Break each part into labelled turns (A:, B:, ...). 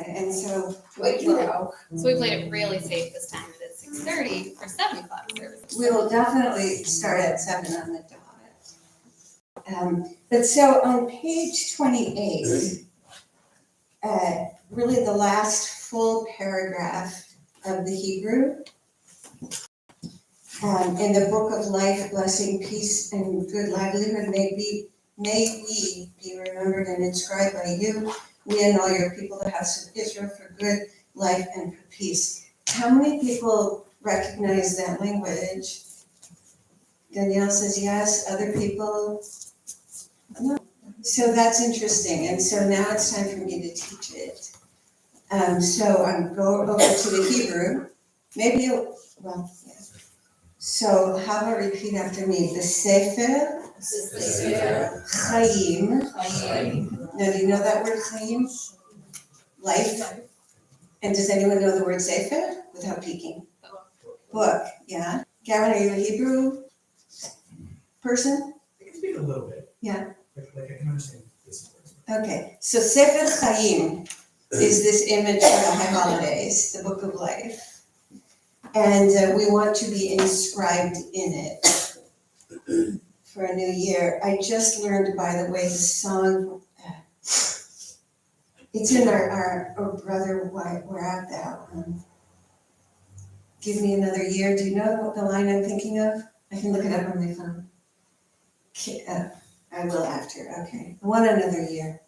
A: and so
B: But you know, so we played it really safe this time at 6:30 for 7 o'clock service.
A: we will definitely start at 7 on the dot. But so on page 28, really the last full paragraph of the Hebrew, in the book of life, blessing, peace, and good livelihood, may we be remembered and inscribed by you, we and all your people, the house of Israel, for good life and for peace. How many people recognize that language? Danielle says yes, other people? No. So that's interesting, and so now it's time for me to teach it. So I'm going over to the Hebrew. Maybe you, well, yeah. So how about repeat after me? The Sefer Chaim. Now, do you know that word Chaim? Life. And does anyone know the word Sefer without peeking? Book, yeah. Gavin, are you a Hebrew person?
C: I can speak a little bit.
A: Yeah.
C: Like I can understand this word.
A: Okay, so Sefer Chaim is this image for the high holidays, the book of life. And we want to be inscribed in it for a new year. I just learned, by the way, the song, it's in our brother, we're at that one. Give me another year. Do you know what the line I'm thinking of? I can look it up on my phone. I will after, okay. I want another year.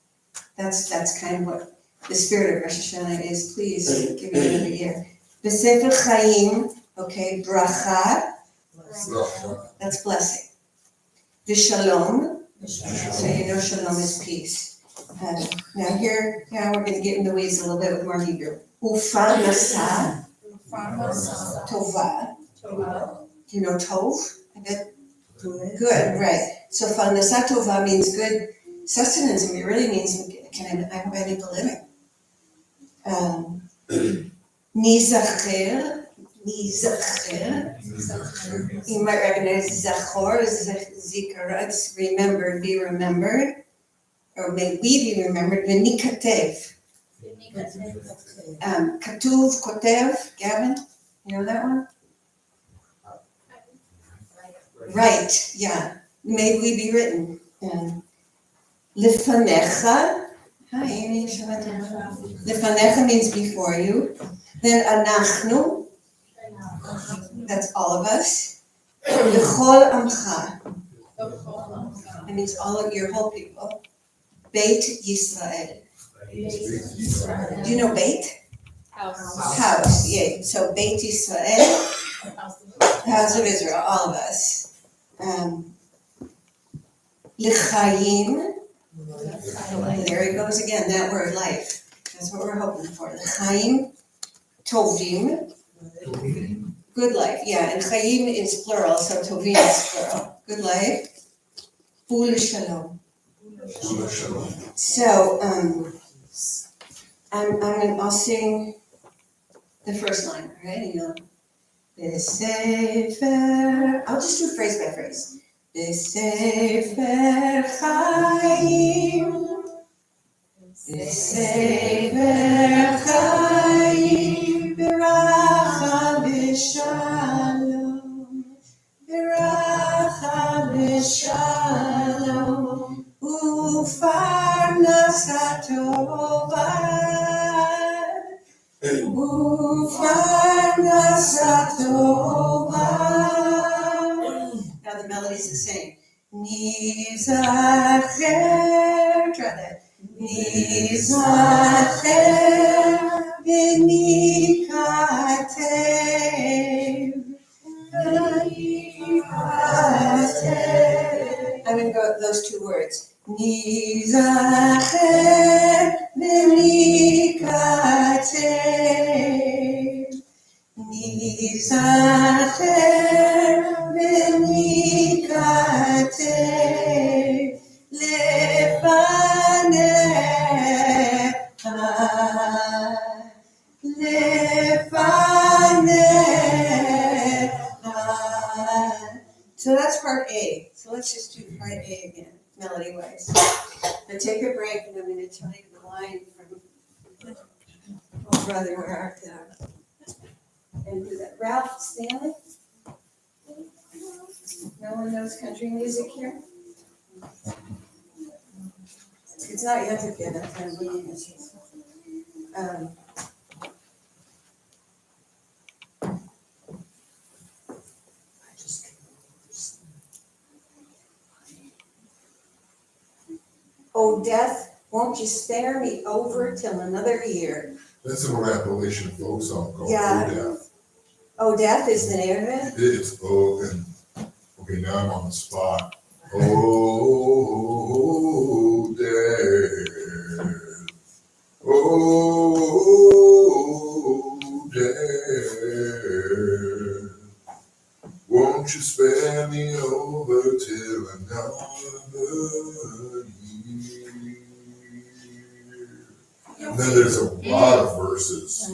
A: That's kind of what the spirit of Rosh Hashanah is. Please give me another year. B'Sefer Chaim, okay, bracha, that's blessing. V'shalom, so you know shalom is peace. Now we're going to get in the weeds a little bit with more Hebrew. Ufarnasa, tova. Do you know tov? I bet. Good, right. So farnasa tova means good sustenance, and it really means I have a need for living. Nizacher. You might recognize Zachor, Zikr, it's remembered, be remembered, or may we be remembered. V'nikatev. Katuv, Kotev, Gavin, you know that one? Right, yeah. May we be written. Lifanecha. Hi, Amy. Lifanecha means before you. Then anachnu. That's all of us. L'chol amcha. That means all of your whole people. Beit Yisrael. Do you know Beit? House. Yeah. So Beit Yisrael, house of Israel, all of us. L'chaim. There it goes again. That word, life. That's what we're hoping for. L'chaim tovim. Good life, yeah, and Chaim is plural, so Tovim is plural. Good life. U'Shalom. So, I'll sing the first line, all right? B'Sefer, I'll just do phrase by phrase. B'Sefer Chaim. B'Sefer Chaim. B'Racha B'Shalom. B'Racha B'Shalom. U'Farnasa Tova. U'Farnasa Tova. Now the melody's the same. Nizacher, try that. Nizacher v'nikatev. I'm going to go with those two words. Nizacher v'nikatev. Nizacher v'nikatev. Lefanecha. So that's part A. So let's just do part A again, melody wise. Now take a break and I'm going to tell you the line from brother, where art thou? And who that, Ralph Stanley? No one knows country music here? It's not yet a bit, I'm looking at this. Oh, death, won't you spare me over till another year?
D: That's an old Appalachian folk song called
A: Yeah.
D: Oh Death.
A: Oh, death is the name of it?
D: It's and okay, now I'm on the spot. Oh, death. Oh, death. Won't you spare me over till another year? And then there's a lot of verses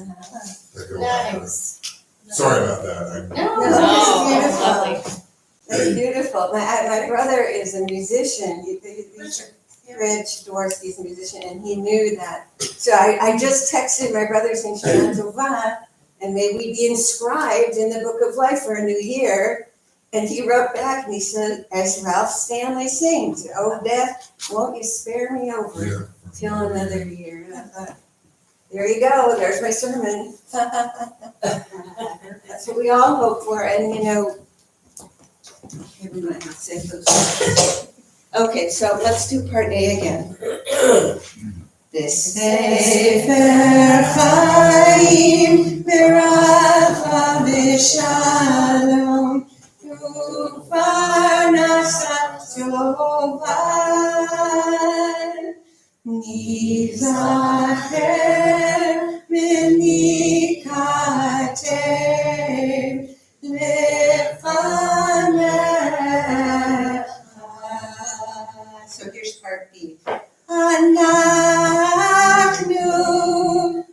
D: that go after.
B: Nice.
D: Sorry about that.
B: No,
A: No,
B: that's lovely.
A: That's beautiful. My brother is a musician. Rich Dworsky's a musician, and he knew that. So I just texted my brother saying, Shana Tova, and may we be inscribed in the book of life for a new year. And he wrote back and he said, as Ralph Stanley sings, oh death, won't you spare me over
D: Yeah.
A: till another year? And I thought, there you go, there's my sermon. That's what we all hope for, and you know, okay, we might not say those words. Okay, so let's do part A again. Sefer Chaim B'Racha V'Shalom U'Parnasa Tova Nizacher V'Nikatev Lefanecha. So here's part B. Anachnu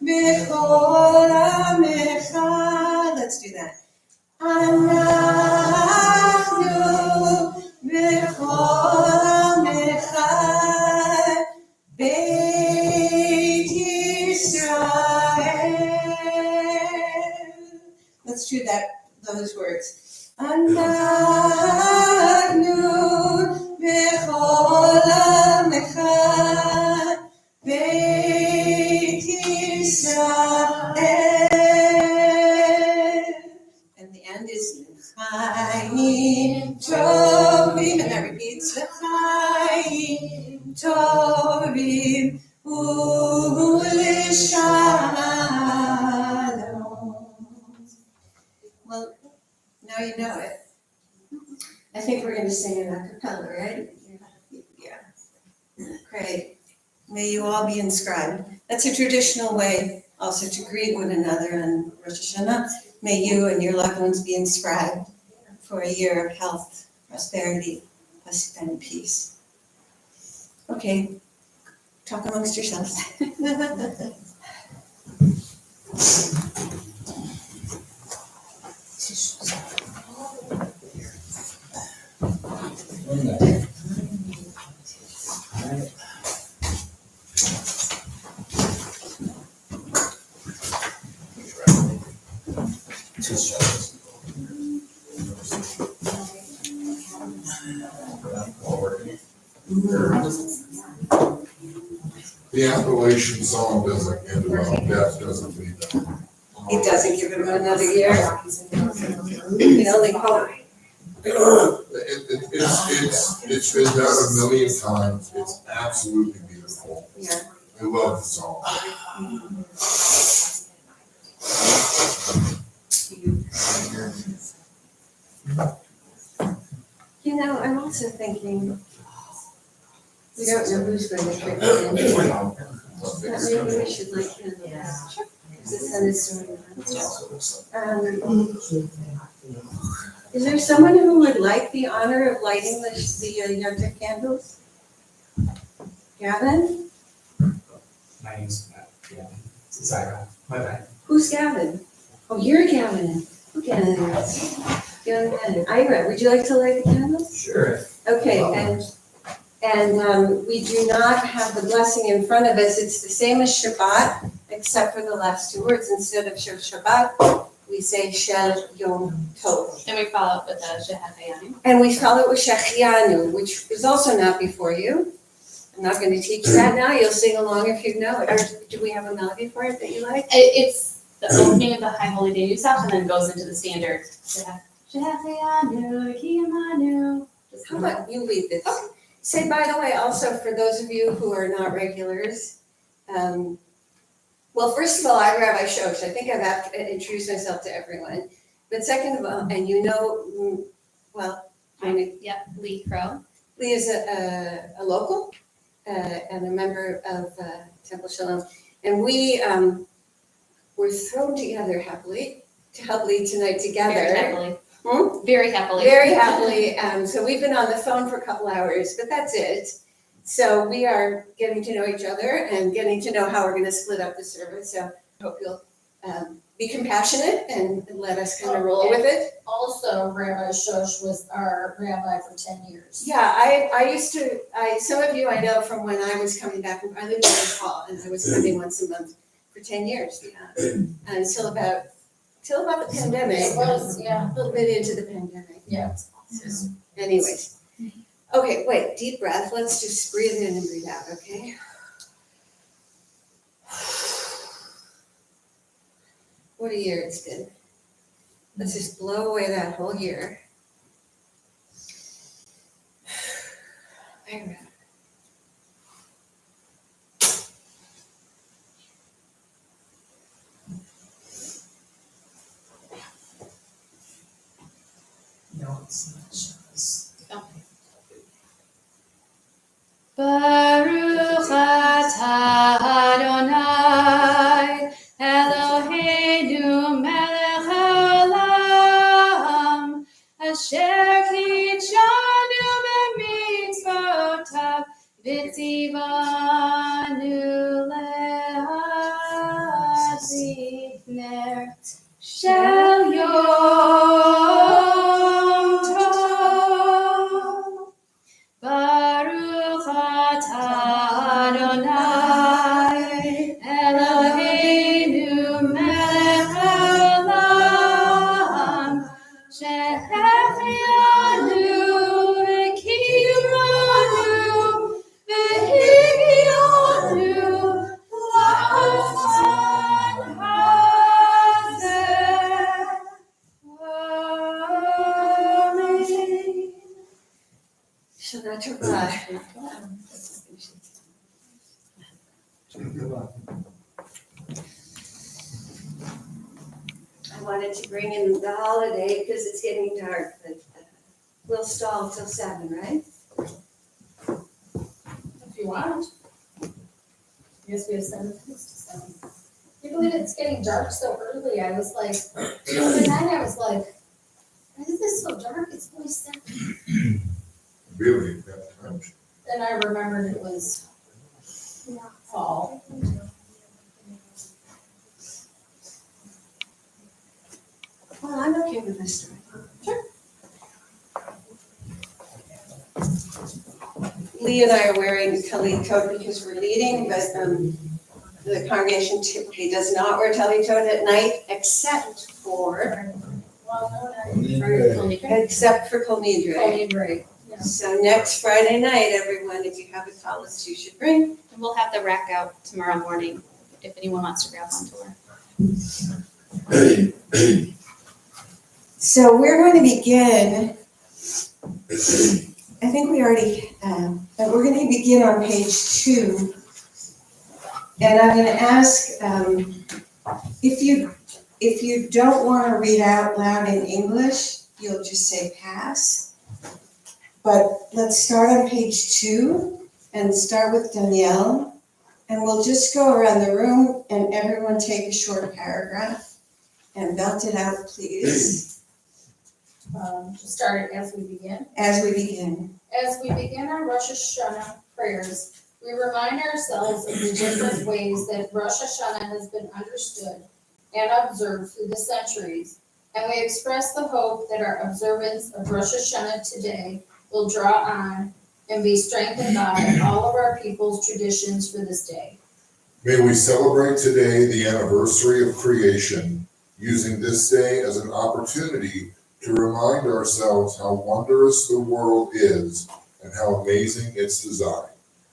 A: b'chol amecha. Let's do that. Anachnu b'chol amecha Beit Yisrael. Let's do that. Those words. Anachnu b'chol amecha Beit Yisrael. And the end is L'chaim tovim, and that repeats L'chaim tovim u'lishalom. Well, now you know it. I think we're going to sing it a cappella, right? Yeah. Great. May you all be inscribed. That's a traditional way also to greet one another on Rosh Hashanah. May you and your loved ones be inscribed for a year of health, prosperity, and peace. Okay, talk amongst yourselves.
D: The Appalachian song doesn't end well. Death doesn't lead them.
A: It doesn't give him another year. You can only hope.
D: It's been done a million times. It's absolutely beautiful.
A: Yeah.
D: I love the song.
A: You know, I'm also thinking, we don't know who's going to pick it. Maybe we should like him. The sun is is there someone who would like the honor of lighting the Yontif candles? Gavin?
C: My name's Zara. My bad.
A: Who's Gavin? Oh, you're Gavin. Who Gavin is? Gavin. Ira, would you like to light the candles?
C: Sure.
A: Okay, and we do not have the blessing in front of us. It's the same as Shabbat, except for the last two words. Instead of Shel Shabbat, we say Shel Yom Tov.
B: And we follow up with the Shehachayanu.
A: And we follow it with Shechianu, which is also not before you. I'm not going to teach that now. You'll sing along if you know it. Or do we have a melody for it that you like?
B: It's the opening of the High Holy Day stuff and then goes into the standard. Shehachayanu, Kiyamanu.
A: How about you lead this? Say, by the way, also for those of you who are not regulars, well, first of all, I'm Rabbi Shosh. I think I've introduced myself to everyone. But second of all, and you know, well,
B: Yep, Lee Crow.
A: Lee is a local and a member of Temple Shalom. And we were thrown together happily to help lead tonight together.
B: Very happily.
A: Hmm?
B: Very happily.
A: Very happily. So we've been on the phone for a couple hours, but that's it. So we are getting to know each other and getting to know how we're going to split up the service. So I hope you'll be compassionate and let us kind of roll with it.
E: Also, Rabbi Shosh was our rabbi for 10 years.
A: Yeah, I used to, some of you I know from when I was coming back, I lived in West Hall and I was coming once a month for 10 years. Until about the pandemic.
E: It was, yeah.
A: A little bit into the pandemic.
E: Yeah.
A: Anyways. Okay, wait, deep breath. Let's just breathe in and breathe out, okay? What a year it's been. Let's just blow away that whole year. Ira.
C: No, it's not Shabbos.
B: Baruch atah Adonai Eloheinu melech haolam asher kitshanu b'mitzvotav v'tzivanu le'adlik ner shel Yom Tov. Baruch atah Adonai Eloheinu melech haolam she'ehyanu v'kiyanu v'higyanu la'olam hazeh. Amen.
A: Shana Tova. I wanted to bring in the holiday because it's getting dark, but we'll stall till 7, right?
E: If you want. I guess we have 7 things to say. You believe it's getting dark so early? I was like, the other night I was like, why is this so dark? It's only 7.
D: Really, that time.
E: Then I remembered it was fall.
A: Well, I'm okay with this story.
E: Sure.
A: Lee and I are wearing talit coat because we're leading, but the congregation typically does not wear talit coat at night except for Kol Nidre.
E: Holy break.
A: So next Friday night, everyone, if you have a tallis, you should bring.
B: And we'll have the rack out tomorrow morning if anyone wants to grab one tour.
A: So we're going to begin. I think we already, we're going to begin on page 2. And I'm going to ask if you don't want to read out loud in English, you'll just say pass. But let's start on page 2 and start with Danielle. And we'll just go around the room and everyone take a short paragraph and belt it out, please,
E: Just start it as we begin.
A: as we begin.
E: As we begin our Rosh Hashanah prayers, we remind ourselves of the different ways that Rosh Hashanah has been understood and observed through the centuries, and we express the hope that our observance of Rosh Hashanah today will draw on and be strengthened by all of our people's traditions for this day.
D: May we celebrate today the anniversary of creation, using this day as an opportunity to remind ourselves how wondrous the world is and how amazing its design.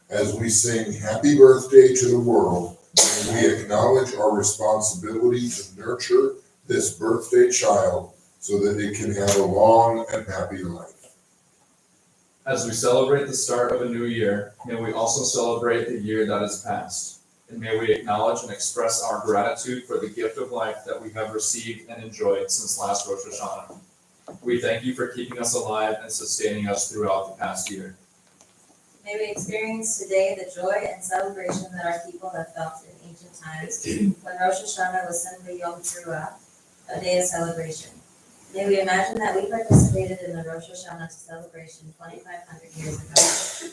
D: As we sing happy birthday to the world, we acknowledge our responsibility to nurture this birthday child so that it can have a long and happy life.
F: As we celebrate the start of a new year, may we also celebrate the year that is past. And may we acknowledge and express our gratitude for the gift of life that we have received and enjoyed since last Rosh Hashanah. We thank you for keeping us alive and sustaining us throughout the past year.
G: May we experience today the joy and celebration that our people have felt in ancient times when Rosh Hashanah was simply Yom Teruah, a day of celebration. May we imagine that we participated in the Rosh Hashanah celebration 2,500 years ago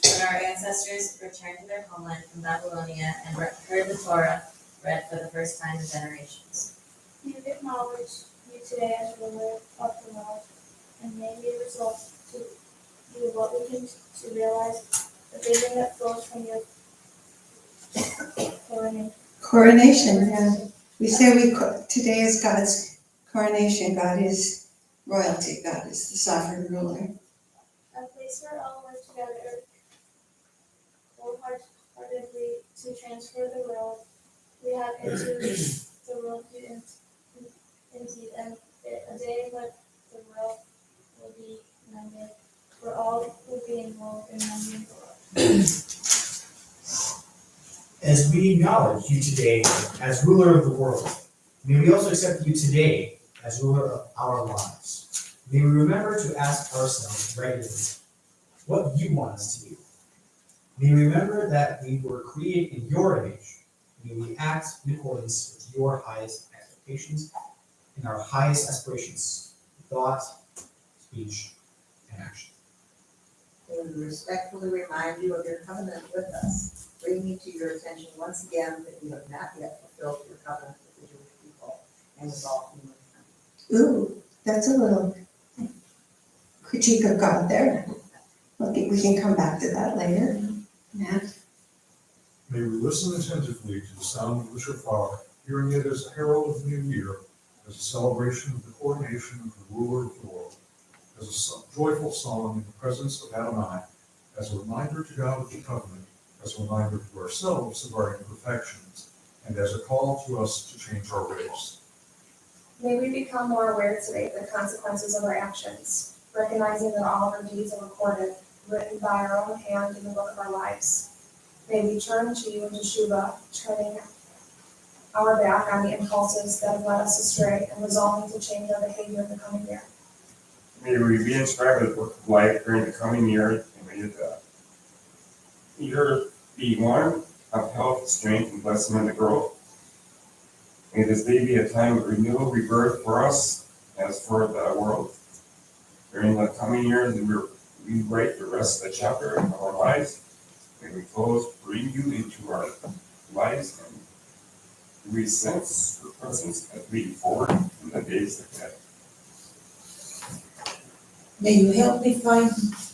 G: when our ancestors returned to their homeland from Babylonia and heard the Torah read for the first time in generations.
H: May we acknowledge you today as ruler of the world, and may we resolve to do what we can to realize the vision that flows from your coronation.
A: Coronation, yeah. We say today is God's coronation. God is royalty. God is the sovereign ruler.
H: A place where all work together wholeheartedly to transfer the world we have into the world indeed, and a day when the world will be mended, where all will be involved in mending the world.
C: As we acknowledge you today as ruler of the world, may we also accept you today as ruler of our lives. May we remember to ask ourselves regularly what you want us to do. May we remember that we were created in your image. May we act in accordance with your highest expectations and our highest aspirations, thought, speech, and action.
I: May we respectfully remind you of your covenant with us, bringing to your attention once again that you have not yet fulfilled your covenant with the Jewish people and with all humankind.
A: Ooh, that's a little critique of God there. We can come back to that later. Yeah.
J: May we listen attentively to the sound of the shofar, hearing it as a herald of the new year, as a celebration of the coronation of the ruler of the world, as a joyful song in the presence of Adonai, as a reminder to God of the covenant, as a reminder to ourselves of our imperfections, and as a call to us to change our ways.
H: May we become more aware today of the consequences of our actions, recognizing that all of our deeds are recorded, written by our own hand in the book of our lives. May we turn to you in Teshuvah, turning our back on the impulses that have led us astray and resolving to change our behavior in the coming year.
K: May we be inscribed in the book of life during the coming year, and may the year be one of health, strength, and blessing and growth. May this day be a time of renewal, rebirth for us as for the world. During the coming years, we write the rest of the chapter of our lives. May we close, bring you into our lives, and we sense your presence as we forward in the days ahead.
L: May you help me find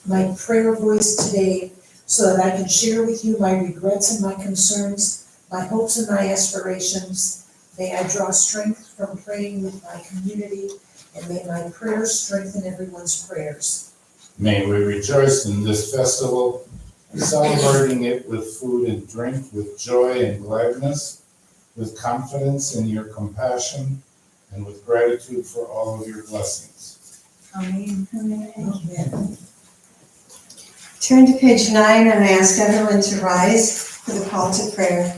L: my prayer voice today so that I can share with you my regrets and my concerns, my hopes and my aspirations. May I draw strength from praying with my community, and may my prayers strengthen everyone's prayers.
M: May we rejoice in this festival, celebrating it with food and drink, with joy and gladness, with confidence in your compassion, and with gratitude for all of your blessings.
I: Amen.
A: Amen. Turn to page 9 and I ask everyone to rise for the call to prayer.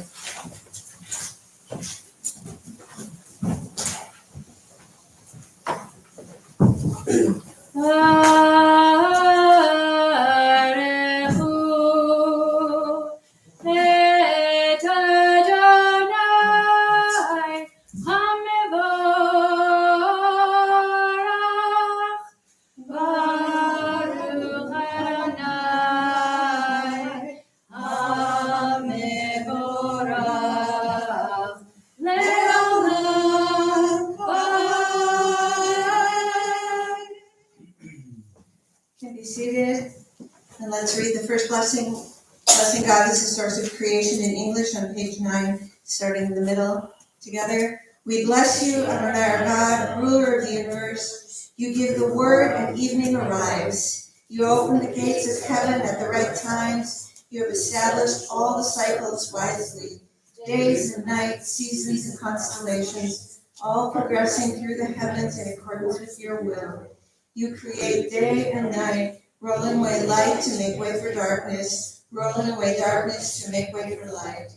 A: Be seated, and let's read the first blessing. Blessing God is the source of creation in English on page 9, starting in the middle together. We bless you, Adonai our God, ruler of the universe. You give the word and evening arrives. You open the gates of heaven at the right times. You have established all the cycles wisely. Days and nights, seasons and constellations, all progressing through the heavens in accordance with your will. You create day and night, rolling away light to make way for darkness, rolling away darkness to make way for light.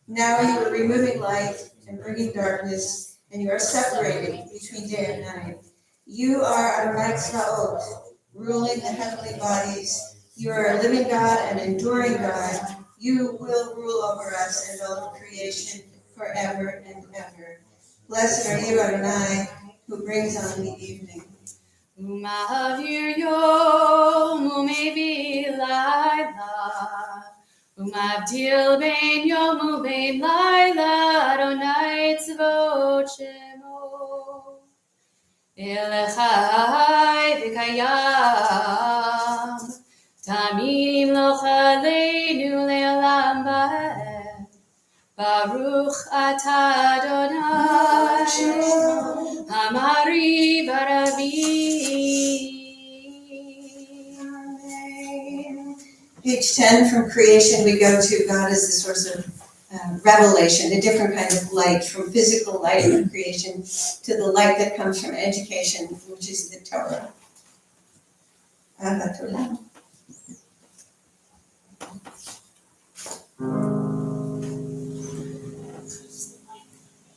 A: Now you are removing light and bringing darkness, and you are separating between day and night. You are Adonai Tzvaot, ruling the heavenly bodies. You are a living God and enduring God. You will rule over us and all of creation forever and ever. Blessed are you, Adonai, who brings on the evening.
B: Umavir yom umevi laila, umavdil ben yom uben laila, Adonai tzvot shemo. Elechai v'kayam, tamim lo chaleinu le'olam va'ed. Baruch atah Adonai, Amari Baravim.
A: Page 10, from creation, we go to God as the source of revelation, a different kind of light, from physical light of creation to the light that comes from education, which is the Torah. Torah.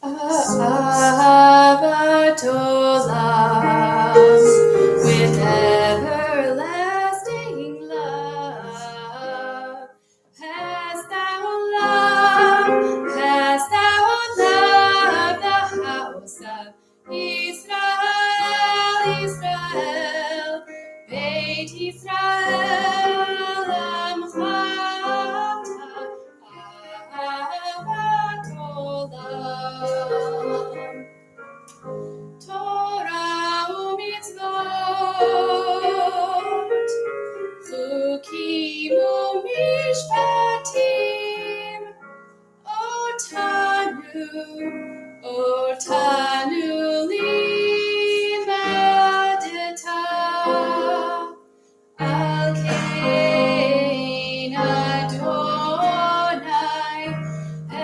B: Ahavat olam, with everlasting love, hast thou loved the house of Israel, Israel, Beit Israel, Amcha. Ahavat olam, Torah u'mitzvot, chukim u'mishpatim, otanu limadta, al kein Adonai Eloheinu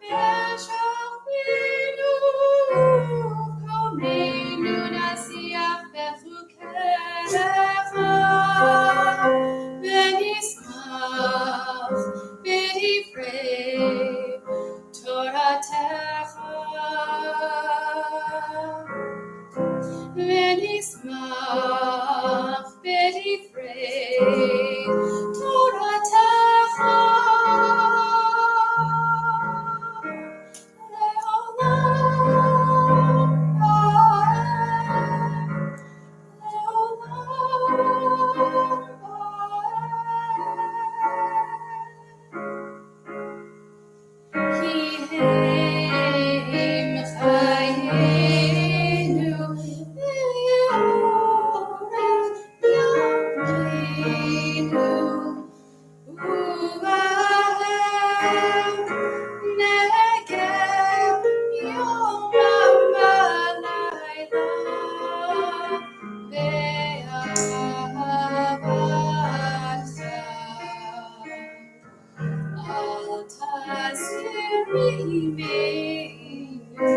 B: v'shachinu komeinu nasiach b'chukecha v'nismach b'divrei Toratecha. V'nismach b'divrei Toratecha le'olam va'ed, le'olam va'ed. Ki hem chayenu ve'orech yameinu, u'ahem negev yomam v'layla, ve'ahavatcha. Al tazir imeinu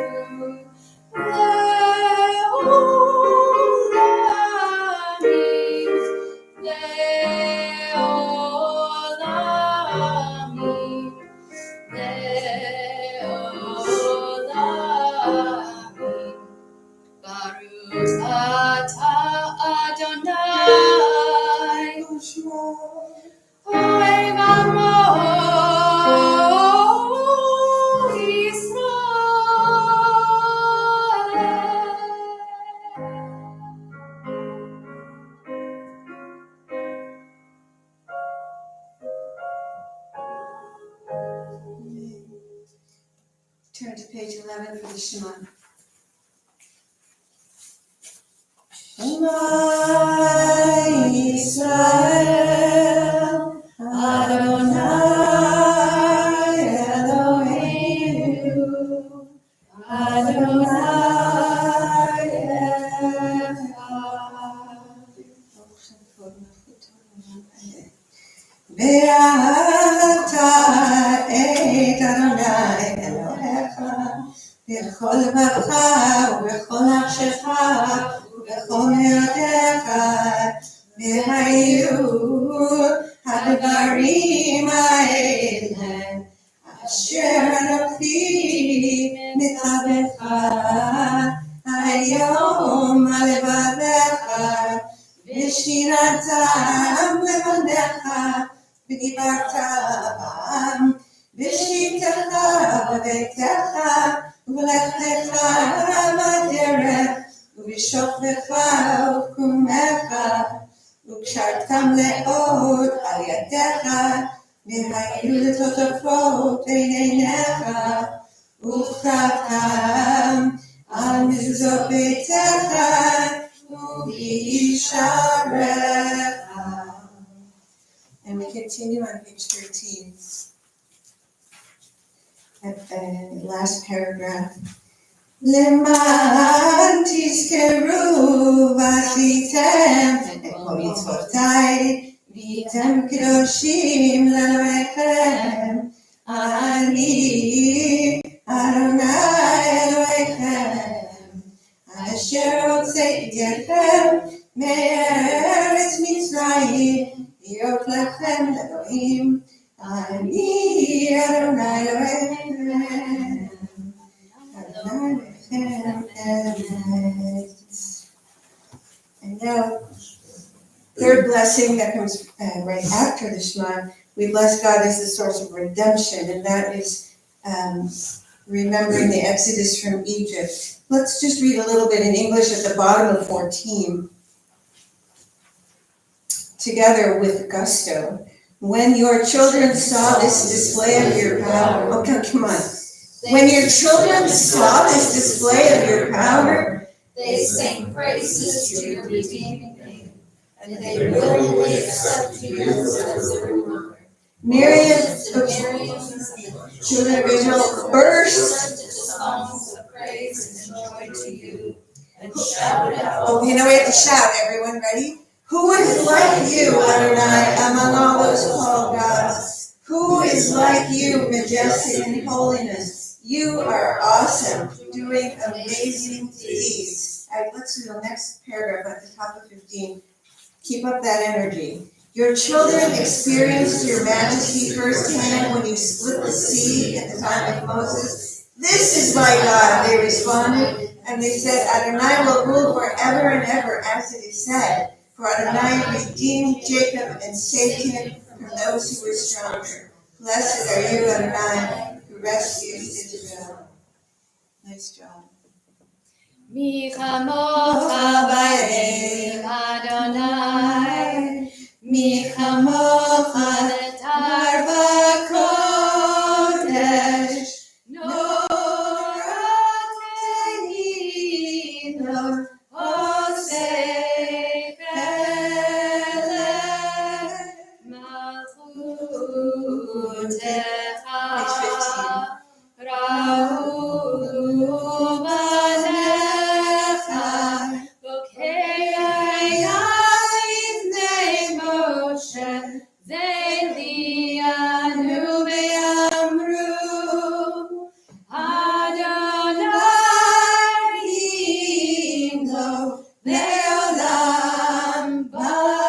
B: le'olamim, le'olamim, le'olamim. Baruch atah Adonai, Ohev amo
A: Turn to page 11 for the Shema. Shema Yisrael, בכל לבבך ובכל נפשך ובכל מאודיך, והיו הדברים האלה אשר אנוכי מצווך היום על לבביך, ושיננתם לבניך ודיברת בם, בשבתך בביתך ובלכתך בדרך ובשוכבך ובקומך, וקשרתם מאוד על ידיך, והיו לטוטפות בין עיניך, וכתבתם על מזוזות ביתך ובשעריך. And we continue on page 13. At the last paragraph. למען תזכרו ועשיתם את כל מצוותיי, והייתם קדושים לאלוהיכם, אני אדוני אלוהיכם, אשר הוצאתי אתכם מארץ מצרים, להיות לכם לאלוהים, אני אדוני אלוהיכם. And now, third blessing that comes right after the Shema, we bless God as the source of redemption, and that is remembering the Exodus from Egypt. Let's just read a little bit in English at the bottom of 14, together with gusto. When your children saw this display of your power, okay, come on. When your children saw this display of your power,
E: They sang praises to your redeeming name, and they willingly accepted you as their ruler.
A: Miriam's children of Israel burst
E: into songs of praise and joy to you, and shouted out.
A: Okay, now we have to shout, everyone, ready? Who is like you, Adonai, among all those called gods? Who is like you, majestic in holiness? You are awesome, doing amazing deeds. All right, let's do the next paragraph at the top of 15. Keep up that energy. Your children experienced your majesty firsthand when you split the sea at the time of Moses. This is my God, they responded, and they said, Adonai will rule forever and ever, as it is said. For Adonai redeemed Jacob and saved him from those who were stronger. Blessed are you, Adonai, who rescues Israel. Nice job.
B: Mi chamocha ba'elim Adonai, mi chamocha netar b'kodesh, noratei lo osei pelech, malchutecha ra'u banecha, bokei lifnei Moshe, zelianu ve'amru, Adonai imlo le'olam ba'ed.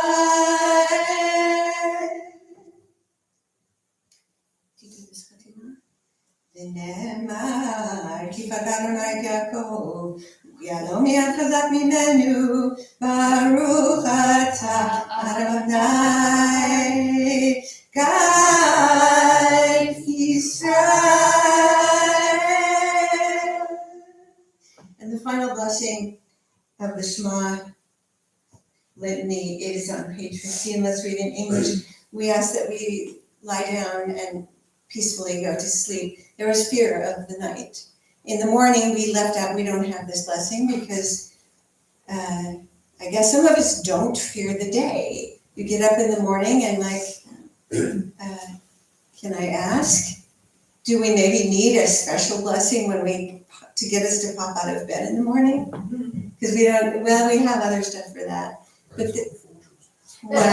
B: ונאמר, כי פקדנו את יעקב, ויעלו מיד חזק ממנו, ברוך אתה אדוני, God Israel. And the final blessing of the Shema litany is on page 15. Let's read in English. We ask that we lie down and peacefully go to sleep. There was fear of the night. In the morning, we left out, we don't have this blessing because I guess some of us don't fear the day. You get up in the morning and can I ask, do we maybe need a special blessing to get us to pop out of bed in the morning? Because we have other stuff for that. But what?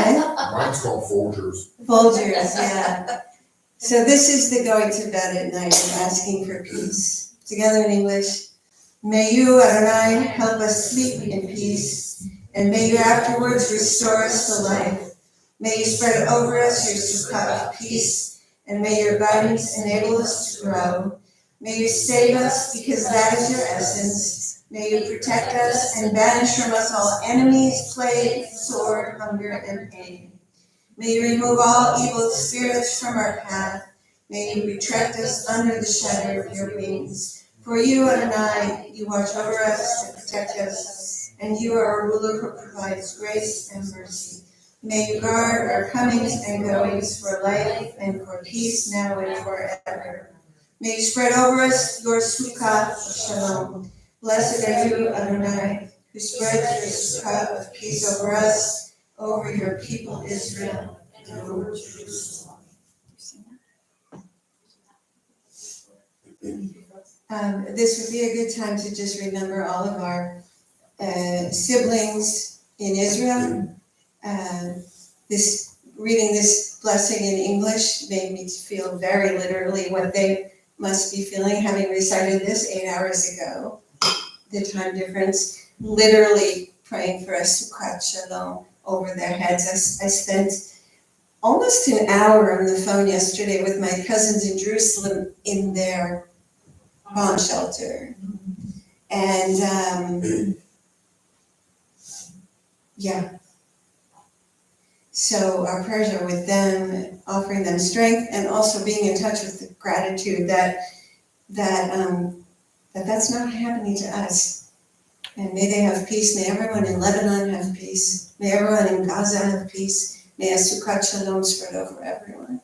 D: Mine's called Folgers.
A: Folgers, yeah. So this is the going to bed at night and asking for peace.
B: Together in English. May you, Adonai, help us sleep in peace, and may you afterwards restore us to life. May you spread over us your sukkah of peace, and may your guidance enable us to grow. May you save us, because that is your essence. May you protect us and banish from us all enemies, plague, sword, hunger, and pain. May you remove all evil spirits from our path. May you retract us under the shadow of your wings. For you, Adonai, you watch over us to protect us, and you are a ruler who provides grace and mercy. May you guard our comings and goings for life and for peace now and forever. May you spread over us your sukkah of shalom. Blessed are you, Adonai, who spreads your sukkah of peace over us, over your people Israel, and over Jerusalem. This would be a good time to just remember all of our siblings in Israel. Reading this blessing in English made me feel very literally what they must be feeling, having recited this 8 hours ago. The time difference, literally praying for a Sukkot Shalom over their heads. I spent almost an hour on the phone yesterday with my cousins in Jerusalem in their bomb shelter. And yeah. So our prayers are with them, offering them strength, and also being in touch with the gratitude that's not happening to us. And may they have peace. May everyone in Lebanon have peace. May everyone in Gaza have peace. May a Sukkot Shalom spread over everyone.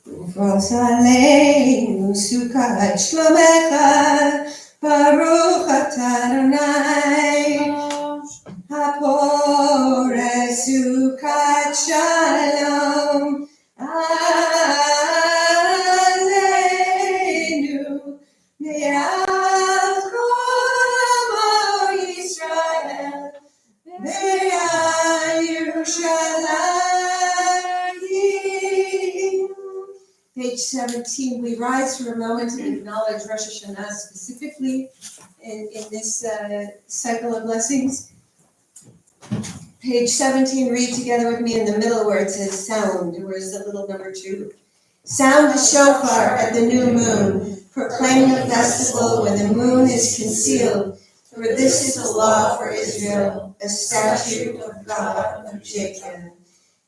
B: Uvos aleinu Sukkot Shlomecha, Baruch atah Adonai, Hapore Sukkot Shalom aleinu, me'al kol amo Yisrael, ve'al Yerushalayim. Page 17, we rise for a moment to acknowledge Rosh Hashanah specifically in this cycle of blessings. Page 17, read together with me in the middle where it says sound, where's the little number 2? Sound the shofar at the new moon, proclaim the festival when the moon is concealed, for this is a law for Israel, a statute of God of Jacob.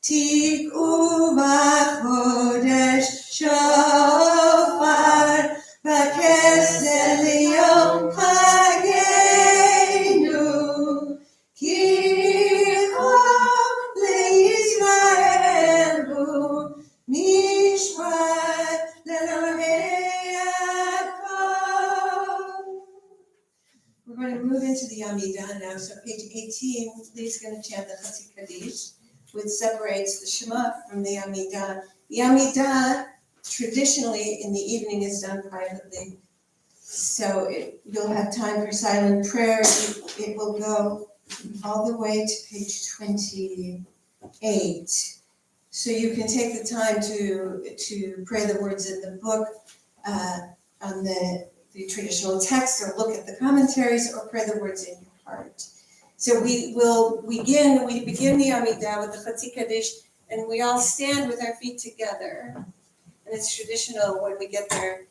B: Tik'u b'chodesh shofar, b'kesed liyom chagenu, ki chol leYisrael hu mishpat leElohei Yaakov. We're going to move into the Amidah now. So page 18, Lee's going to chant the Chatzi Kaddish, which separates the Shema from the Amidah. The Amidah, traditionally in the evening, is done privately. So you'll have time for silent prayer. It will go all the way to page 28. So you can take the time to pray the words in the book on the traditional text, or look at the commentaries, or pray the words in your heart. So we begin the Amidah with the Chatzi Kaddish, and we all stand with our feet together. And it's traditional when we get there,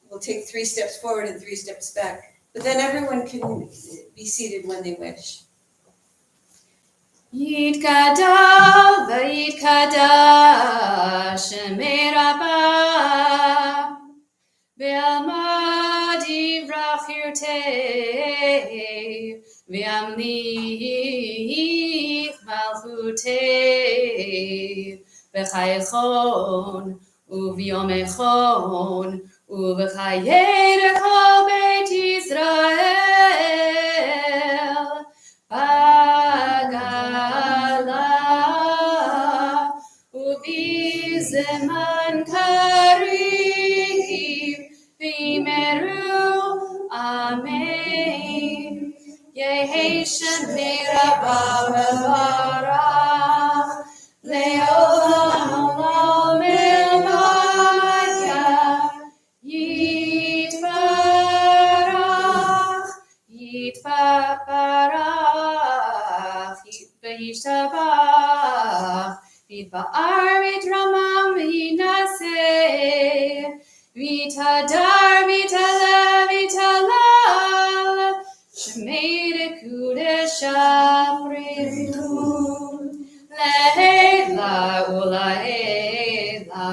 B: we'll take 3 steps forward and 3 steps back. But then everyone can be seated when they wish.
E: Yitkadal v'yitkadash Shemei Rabbah Ve'alma divrach yirtei Ve'amlich malchutei V'chaychon u'v'yomechon u'v'chayei kol Beit Yisrael Bagala u'v'zeman karev v'yimeru amen. Yehi Shemei Rabbah mevarach le'olam olam milmaya Va'aret ramam v'naseh, v'tadar v'talal, shemei dekudesha pridun, le'ela ula'ela,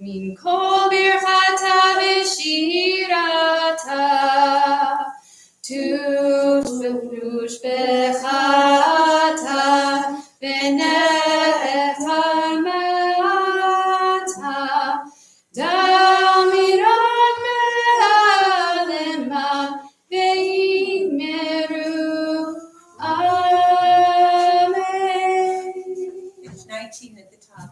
E: min kol birchata v'shirata, tush bechata, v'nefhamata, damiran me'alema, ve'yimeru, amen.
B: It's 19 at the top.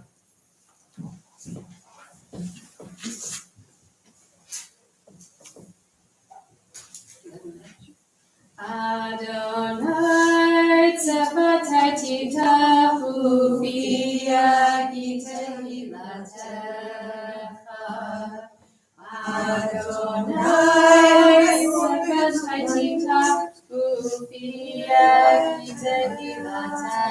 E: Adonai tzavatati tahu via giteilatecha. Adonai tzavatati tahu via giteilatecha.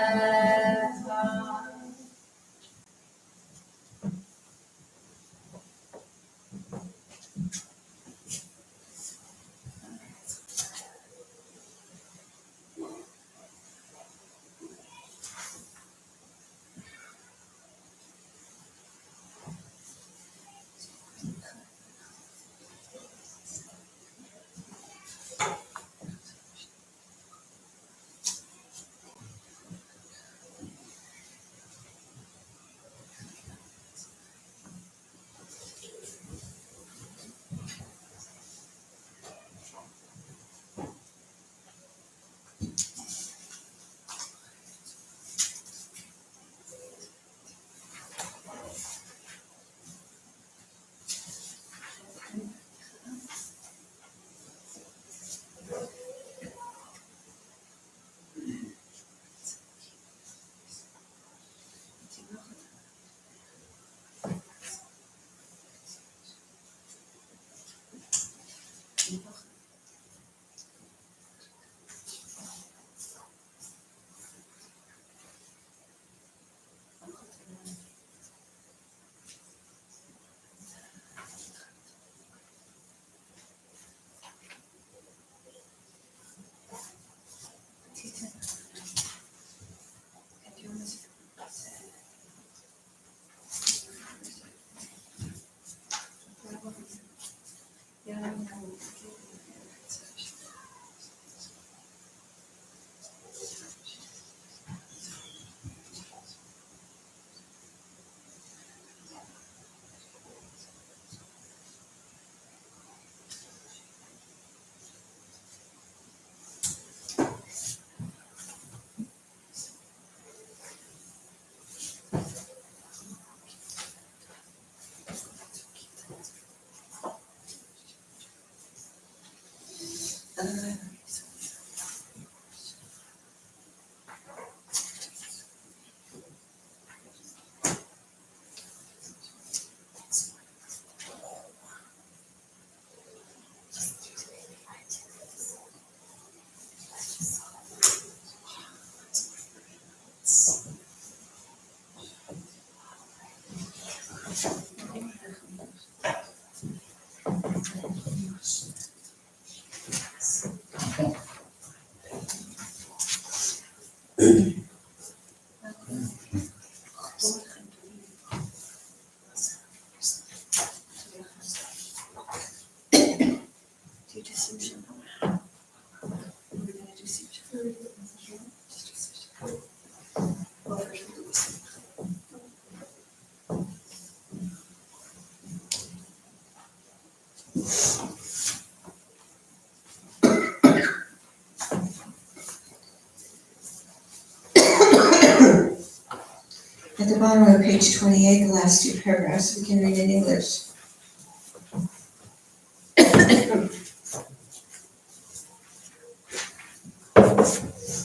B: At the bottom of page 28, the last two paragraphs, we can read in English.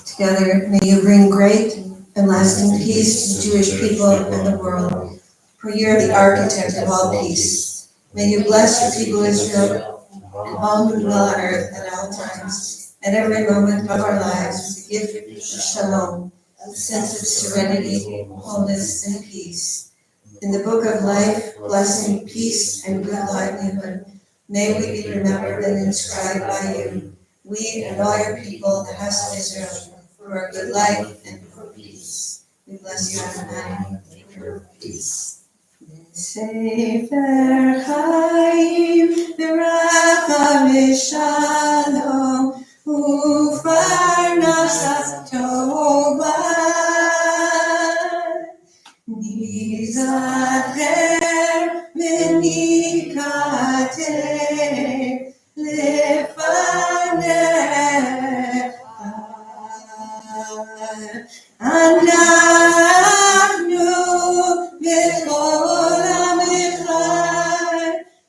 B: Together, may you bring great and lasting peace to the Jewish people and the world, for you are the architect of all peace. May you bless your people Israel and all who dwell on earth at all times, at every moment of our lives, with the gift of shalom,
A: a sense of serenity, wholeness, and peace. In the book of life, blessing, peace, and good livelihood, may we be remembered and inscribed by you, we and all your people, the house of Israel, for a good life and for peace. We bless you, Adonai, for peace. Sefer Chaim, B'racha v'shalom, u'farnasas tova. Nizacher v'nikater lefanecha. אנחנו בכל עמך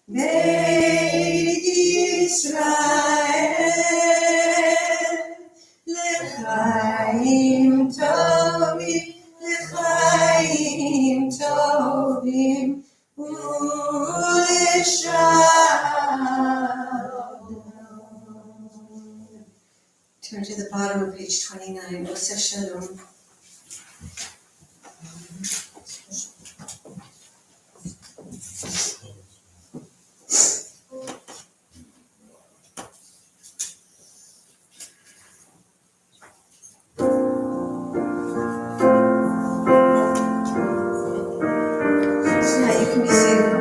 A: בית ישראל לחיים טובים ולשלום. Turn to the bottom of page 29, Oseh Shalom. So now you can be seated.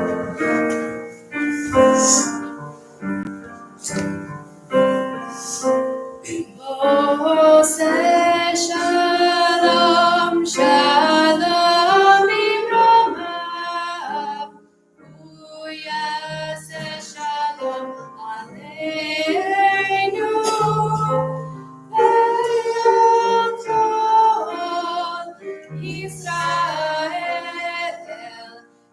E: Oseh Shalom, Shalom Imromav, Uyaseh Shalom Aleinu, Ve'yakol Yisrael,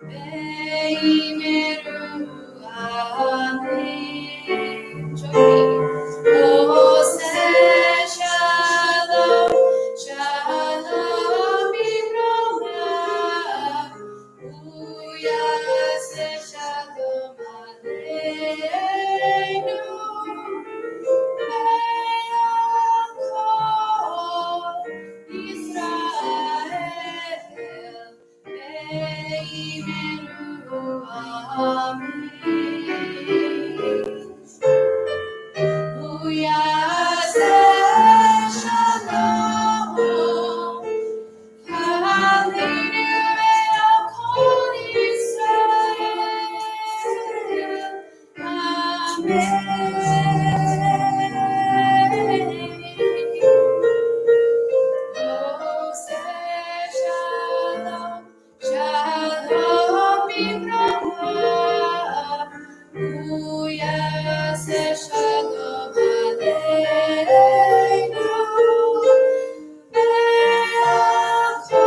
E: Ve'imeru Amen. Join me. Oseh Shalom, Shalom Imromav, Uyaseh Shalom Aleinu, Ve'yakol Yisrael, Ve'imeru Amen. Uyaseh Shalom, Hallelujah, Kol Yisrael, Amen. Oseh Shalom, Shalom Imromav, Uyaseh Shalom Aleinu, Ve'yakol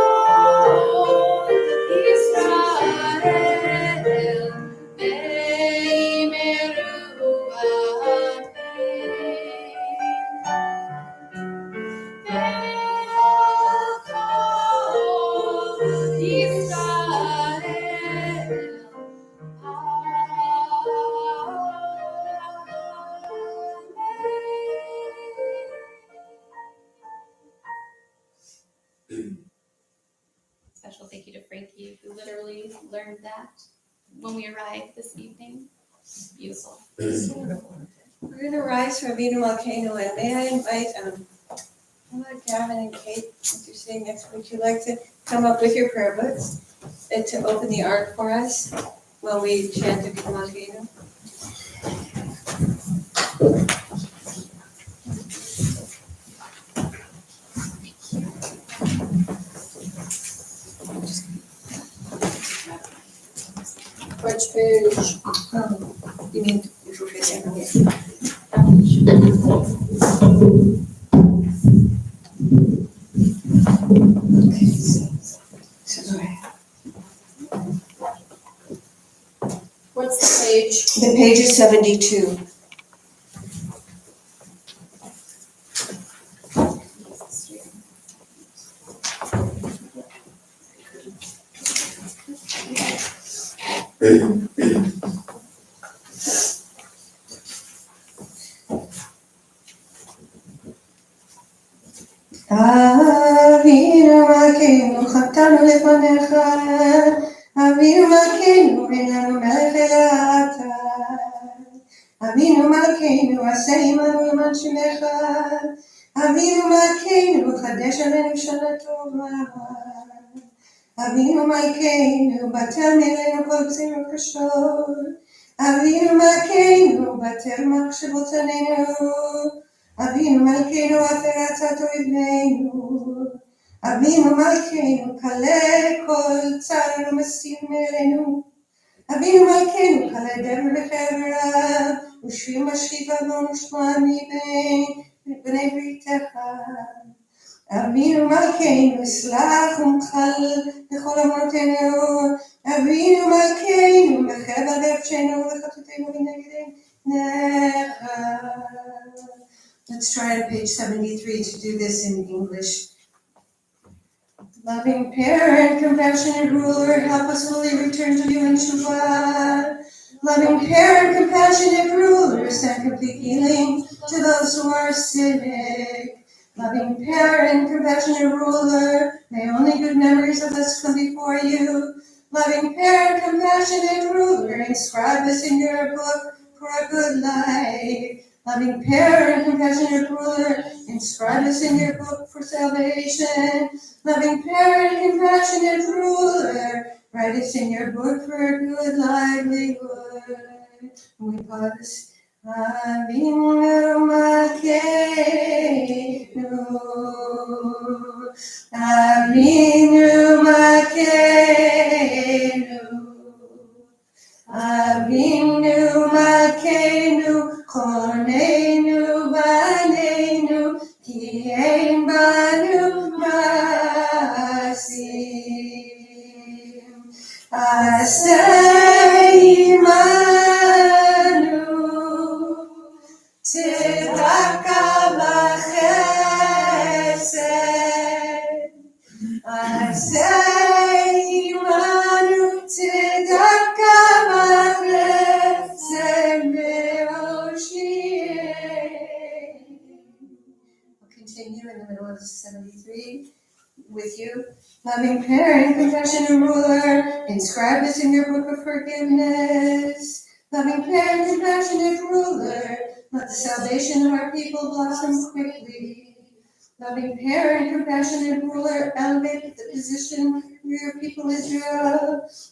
E: Yisrael, Ve'imeru Amen. Ve'yakol Yisrael, Special thank you to Frankie, who literally learned that when we arrived this evening. Beautiful.
A: We're going to rise from Avinu Malkeinu, and may I invite Gavin and Kate, since you're sitting next to me, would you like to come up with your prayer books and to open the ark for us while we chant Avinu Malkeinu?
E: Which page?
A: You mean if we're facing okay. Okay, so go ahead.
E: What's the page?
A: The page is 72. Avinu
B: חטאנו לפניך, אבינו מלכנו, אין לנו מלך אלא אתה. אבינו מלכנו, עשה עמנו למען שמך. אבינו מלכנו, חדש עלינו שנה טובה. אבינו מלכנו, בטל מאלינו כל גזיר וקשות. אבינו מלכנו, בטל מחשבותינו. אבינו מלכנו, עטר עצת אויבינו. אבינו מלכנו, כלה כל צער ומסיר מאלינו. אבינו מלכנו, כלה דבר וחברה, ושפיר משחית ועוון ושמוע מבני בריתך. אבינו מלכנו, סלח ומחל לכל אמונותינו. אבינו מלכנו, מחב על דרשנו וחטאותינו ונגדך. Let's try on page 73 to do this in English. Loving parent, compassionate ruler, help us fully return to you in Shabbat. Loving parent, compassionate ruler, send complete healing to those who are sick. Loving parent, compassionate ruler, may only good memories of us come before you. Loving parent, compassionate ruler, inscribe us in your book for a good life. Loving parent, compassionate ruler, inscribe us in your book for salvation. Loving parent, compassionate ruler, write us in your book for a good livelihood. We pause. Avinu Malkeinu, Avinu Malkeinu, Avinu Malkeinu, Korneinu Baneinu, Ki ein banu masim. Asay imanu, tzedaka v'chesed. Asay imanu, tzedaka v'chesed me'oshiyeh. We'll continue in the middle of 73 with you. Loving parent, compassionate ruler, inscribe us in your book of forgiveness. Loving parent, compassionate ruler, let the salvation of our people blossom quickly. Loving parent, compassionate ruler, elevate the position of your people Israel.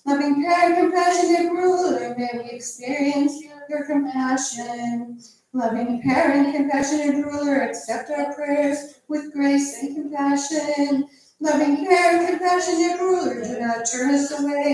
B: Loving parent, compassionate ruler, may we experience your compassion. Loving parent, compassionate ruler, accept our prayers with grace and compassion. Loving parent, compassionate ruler, do not turn us away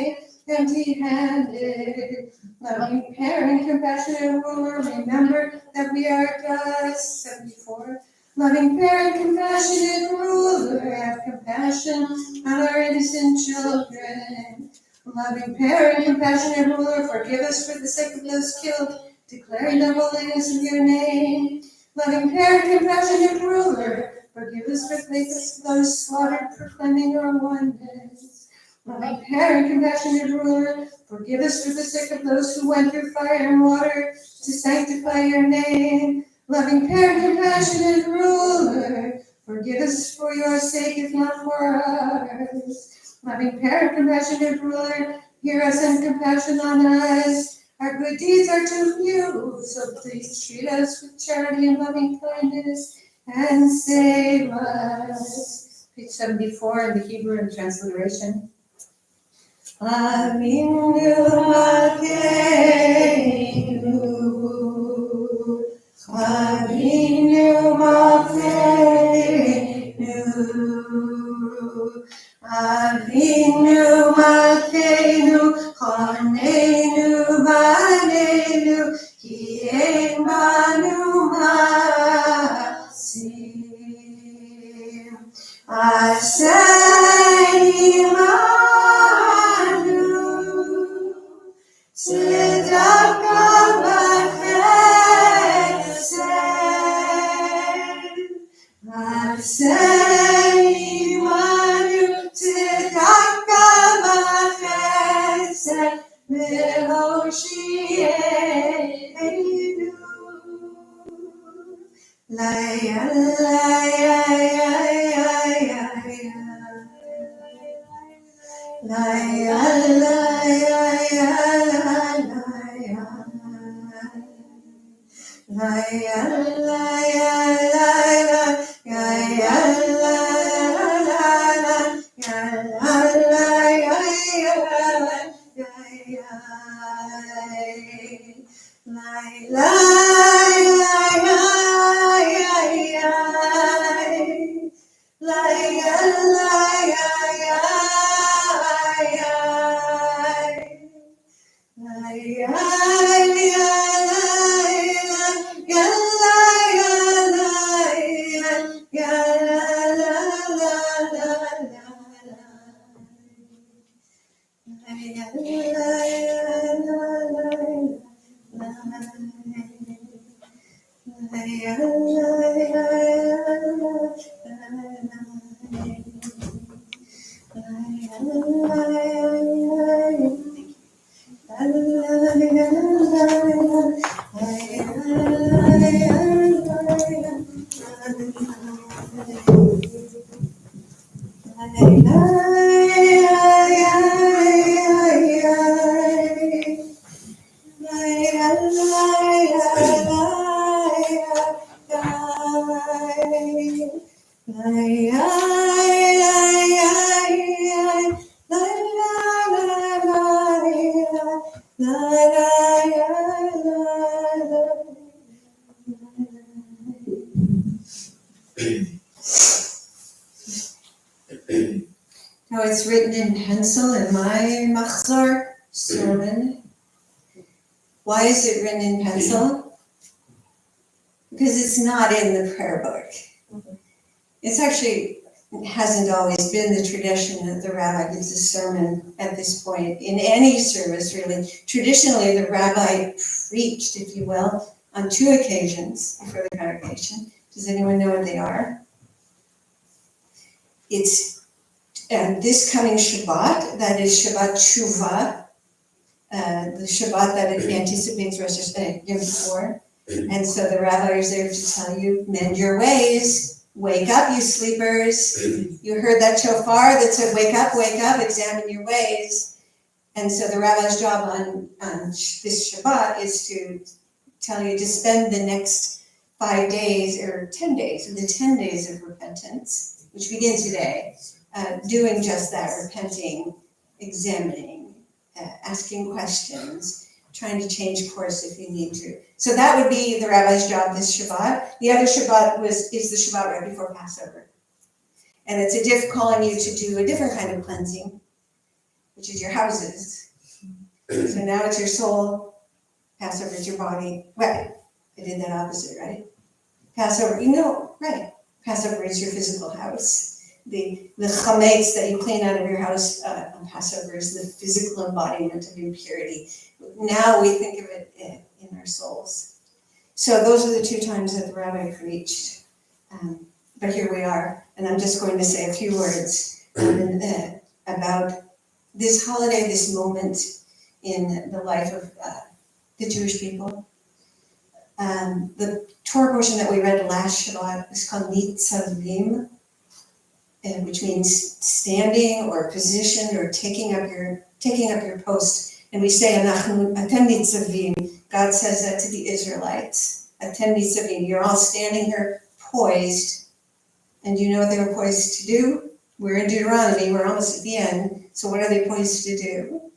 B: empty-handed. Loving parent, compassionate ruler, remember that we are dust. 74. Loving parent, compassionate ruler, have compassion on our innocent children. Loving parent, compassionate ruler, forgive us for the sake of those killed, declaring the holiness of your name. Loving parent, compassionate ruler, forgive us for the sake of those slaughtered, proclaiming your oneness. Loving parent, compassionate ruler, forgive us for the sake of those who went through fire and water to sanctify your name. Loving parent, compassionate ruler, forgive us for your sake, if not for ours. Loving parent, compassionate ruler, hear us and compassion on us. Our good deeds are to you, so please treat us with charity and loving kindness and save us. Page 74 in the Hebrew transliteration. Avinu Malkeinu, Avinu Malkeinu, Avinu Malkeinu, Korneinu Baneinu, Ki ein banu masim. Asay imanu, tzedaka v'chesed. Asay imanu, tzedaka v'chesed me'oshiyeh. Now it's written in pencil in my machzor sermon. Why is it written in pencil? Because it's not in the prayer book. It's actually, it hasn't always been the tradition that the rabbi gives a sermon at this point in any service, really. Traditionally, the rabbi preached, if you will, on 2 occasions before the congregation. Does anyone know what they are? It's this coming Shabbat, that is Shabbat Shuvah, the Shabbat that it anticipates Rosh Hashanah, Yom Kippur. And so the rabbi is there to tell you, mend your ways, wake up, you sleepers. You heard that shofar that said, wake up, examine your ways. And so the rabbi's job on this Shabbat is to tell you to spend the next 5 days or 10 days, or the 10 days of repentance, which begin today, doing just that, repenting, examining, asking questions, trying to change course if you need to. So that would be the rabbi's job this Shabbat. The other Shabbat is the Shabbat right before Passover. And it's a calling you to do a different kind of cleansing, which is your houses. So now it's your soul, Passover is your body. Right, I did that opposite, right? Passover, right. Passover is your physical house. The chametz that you clean out of your house on Passover is the physical embodiment of impurity. Now we think of it in our souls. So those are the 2 times that the rabbi preached. But here we are, and I'm just going to say a few words about this holiday, this moment in the life of the Jewish people. The Torah portion that we read last Shabbat is called Nitzavim, which means standing or positioned or taking up your post. And we say, Atem Nitzavim. God says that to the Israelites. Atem Nitzavim. You're all standing here poised. And do you know what they were poised to do? We're in Deuteronomy. We're almost at the end. So what are they poised to do?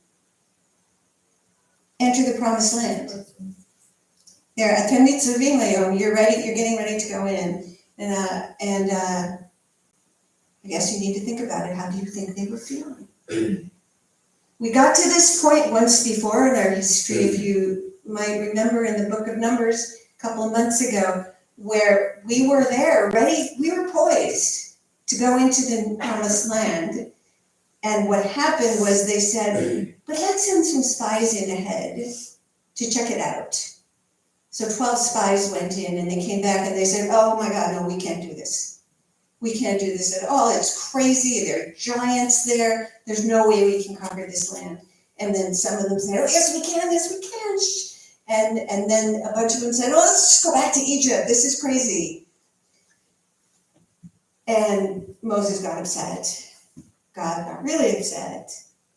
B: Enter the promised land. There, Atem Nitzavim Le'yom. You're ready. You're getting ready to go in. And I guess you need to think about it. How do you think they were feeling? We got to this point once before in our history, if you might remember in the book of Numbers a couple of months ago, where we were there, ready, we were poised to go into the promised land. And what happened was they said, but let's send some spies in ahead to check it out. So 12 spies went in and they came back and they said, oh my God, no, we can't do this. We can't do this at all. It's crazy. There are giants there. There's no way we can conquer this land. And then some of them said, oh, yes, we can. Yes, we can. And then a bunch of them said, oh, let's just go back to Egypt. This is crazy. And Moses got upset. God got really upset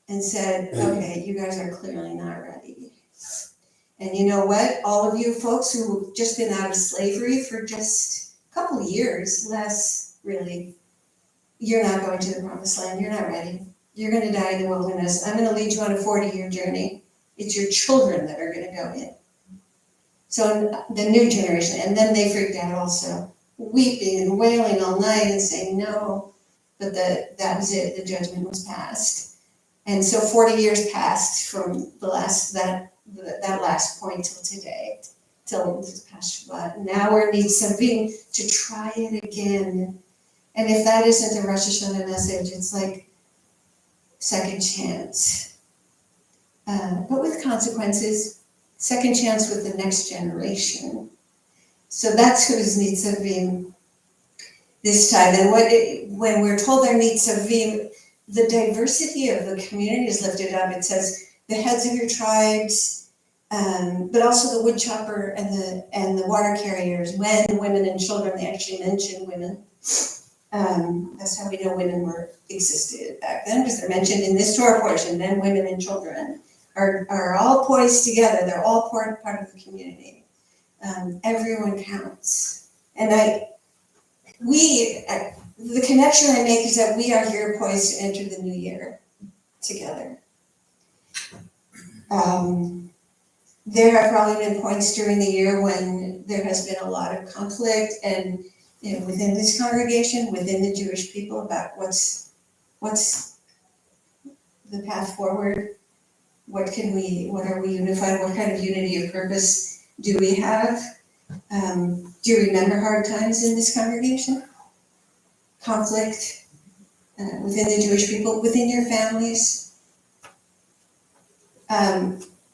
B: and said, okay, you guys are clearly not ready. And you know what? All of you folks who've just been out of slavery for just a couple of years, less really, you're not going to the promised land. You're not ready. You're going to die in the wilderness. I'm going to lead you on a 40-year journey. It's your children that are going to go in. So the new generation, and then they freaked out also, weeping and wailing all night and saying no, but that was it. The judgment was passed. And so 40 years passed from the last that last point till today, till this past Shabbat. Now we're nitzavim to try it again. And if that isn't a Rosh Hashanah message, it's like second chance. But with consequences, second chance with the next generation. So that's who's nitzavim this time. And when we're told they're nitzavim, the diversity of the community is lifted up. It says the heads of your tribes, but also the wood chopper and the water carriers, men, women, and children. They actually mention women. That's how we know women existed back then, because they're mentioned in this Torah portion. Men, women, and children are all poised together. They're all part of the community. Everyone counts. And the connection I make is that we are here poised to enter the new year together. There have probably been points during the year when there has been a lot of conflict and within this congregation, within the Jewish people, about what's the path forward. What are we unified? What kind of unity of purpose do we have? Do you remember hard times in this congregation? Conflict within the Jewish people, within your families?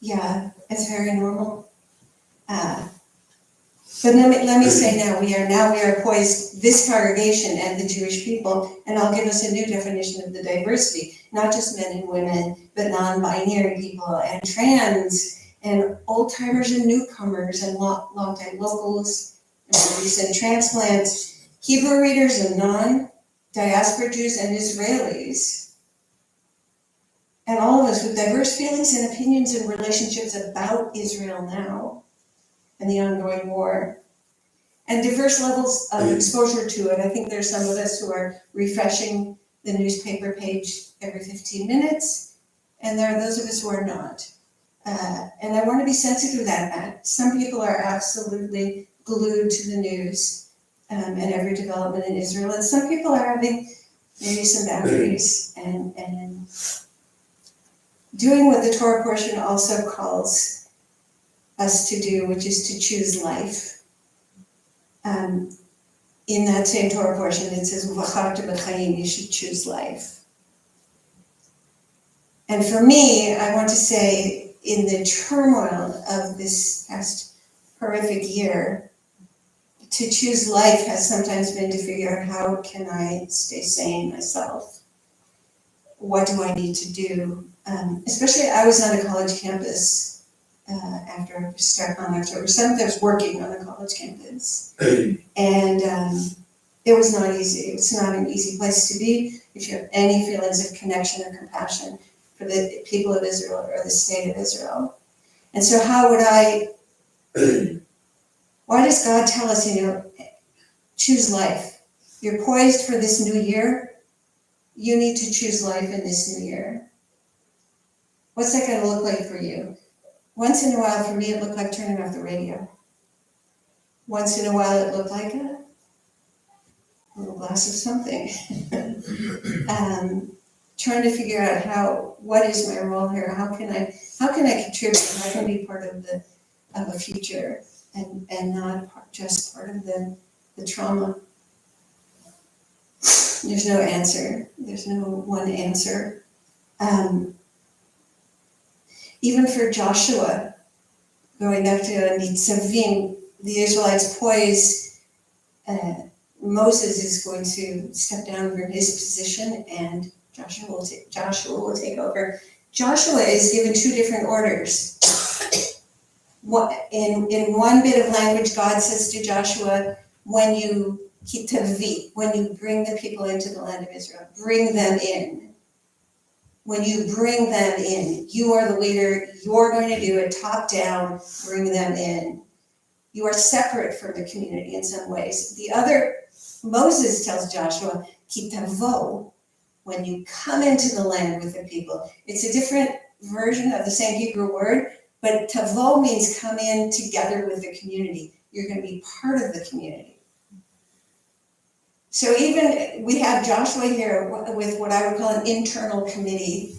B: Yeah, it's very normal. But let me say now we are poised, this congregation and the Jewish people, and I'll give us a new definition of the diversity, not just men and women, but non-binary people and trans and old timers and newcomers and long-time locals and recent transplants, Hebrew readers and non-diaspora Jews and Israelis. And all of us with diverse feelings and opinions and relationships about Israel now and the ongoing war, and diverse levels of exposure to it. I think there's some of us who are refreshing the newspaper page every 15 minutes, and there are those of us who are not. And I want to be sensitive to that. Some people are absolutely glued to the news and every development in Israel, and some people are having maybe some boundaries and doing what the Torah portion also calls us to do, which is to choose life. In that same Torah portion, it says, "V'charta b'chaim," you should choose life. And for me, I want to say, in the turmoil of this past horrific year, to choose life has sometimes been to figure out how can I stay sane myself? What do I need to do? Especially, I was on a college campus after I started on October 7th. I was working on a college campus. And it was not easy. It's not an easy place to be if you have any feelings of connection or compassion for the people of Israel or the state of Israel. And so why does God tell us, choose life? You're poised for this new year. You need to choose life in this new year. What's that going to look like for you? Once in a while, for me, it looked like turning off the radio. Once in a while, it looked like a little glass of something. Trying to figure out what is my role here? How can I contribute? How can I be part of a future and not just part of the trauma? There's no answer. There's no one answer. Even for Joshua, going back to Nitzavim, the Israelites poised, Moses is going to step down from his position and Joshua will take over. Joshua is given two different orders. In one bit of language, God says to Joshua, when you bring the people into the land of Israel, bring them in.
A: when you bring them in. You are the leader, you're going to do it top down, bring them in. You are separate from the community in some ways. Moses tells Joshua, kitavo, when you come into the land with the people. It's a different version of the same Hebrew word, but tavo means come in together with the community. You're going to be part of the community. So even we have Joshua here with what I would call an internal committee,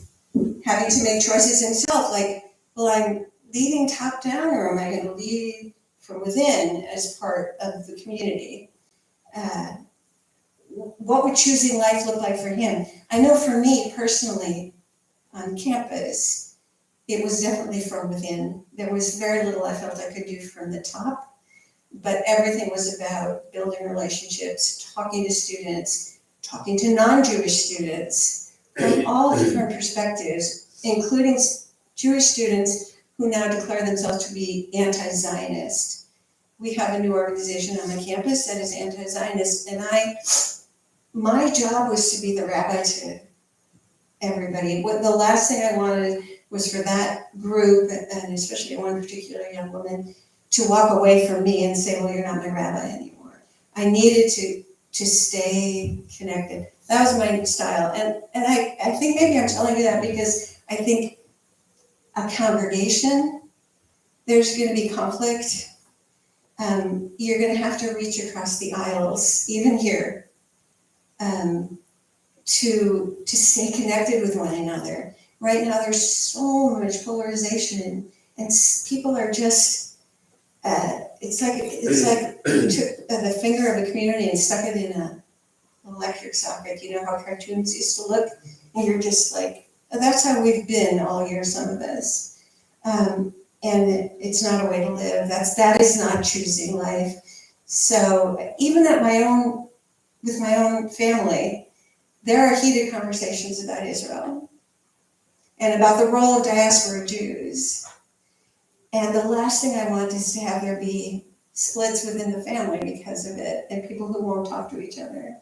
A: having to make choices himself, like, well, I'm leading top down, or am I going to lead from within as part of the community? What would choosing life look like for him? I know for me personally, on campus, it was definitely from within. There was very little I felt I could do from the top, but everything was about building relationships, talking to students, talking to non-Jewish students from all different perspectives, including Jewish students who now declare themselves to be anti-Zionist. We have a new organization on the campus that is anti-Zionist, and my job was to be the rabbi to everybody. The last thing I wanted was for that group, and especially one particular young woman, to walk away from me and say, well, you're not my rabbi anymore. I needed to stay connected. That was my style. And I think maybe I'm telling you that because I think a congregation, there's going to be conflict. You're going to have to reach across the aisles, even here, to stay connected with one another. Right now, there's so much polarization, and people are just. It's like you took the finger of a community and stuck it in an electric socket. You know how cartoons used to look, and you're just like, that's how we've been all year, some of us. And it's not a way to live. That is not choosing life. So even with my own family, there are heated conversations about Israel and about the role of diaspora Jews. And the last thing I want is to have there be splits within the family because of it, and people who won't talk to each other.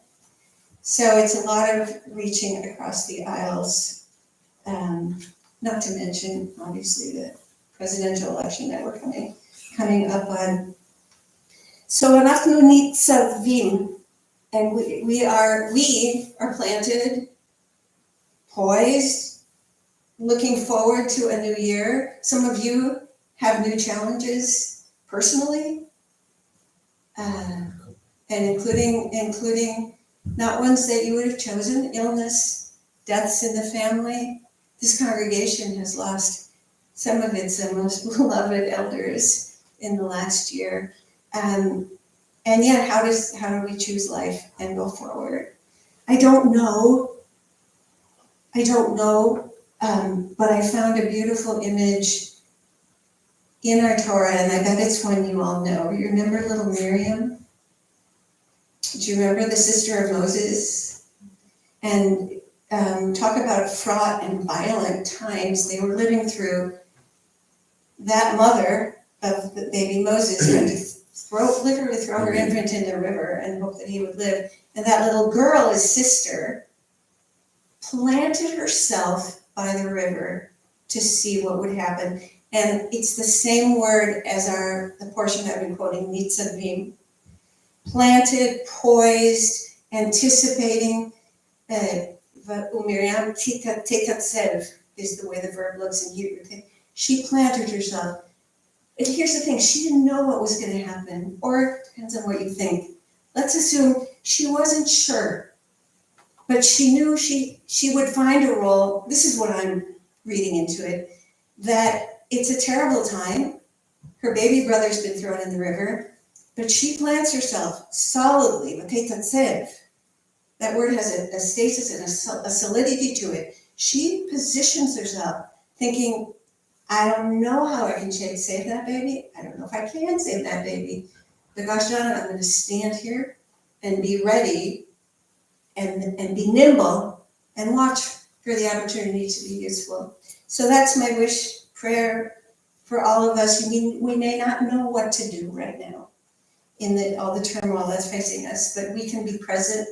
A: So it's a lot of reaching across the aisles, not to mention, obviously, the presidential election that we're coming up on. So אנחנו ניצבים, and we are planted, poised, looking forward to a new year. Some of you have new challenges personally, and including not ones that you would have chosen, illness, deaths in the family. This congregation has lost some of its most beloved elders in the last year. And yet, how do we choose life and go forward? I don't know, but I found a beautiful image in our Torah, and I bet it's one you all know. You remember little Miriam? Do you remember the sister of Moses? And talk about fraught and violent times they were living through. That mother of the baby Moses had to literally throw her infant in the river and hope that he would live. And that little girl, his sister, planted herself by the river to see what would happen. And it's the same word as the portion I've been quoting, nitzavim. Planted, poised, anticipating. Miriam tetatzev is the way the verb looks in Hebrew. She planted herself. And here's the thing, she didn't know what was going to happen, or it depends on what you think. Let's assume she wasn't sure, but she knew she would find a role. This is what I'm reading into it, that it's a terrible time. Her baby brother's been thrown in the river, but she plants herself solidly, that word has a stasis and a solidity to it. She positions herself thinking, I don't know how I can save that baby. I don't know if I can save that baby. But gosh darn it, I'm going to stand here and be ready and be nimble and watch for the opportunity to be useful. So that's my wish, prayer for all of us. We may not know what to do right now in all the turmoil that's facing us, but we can be present.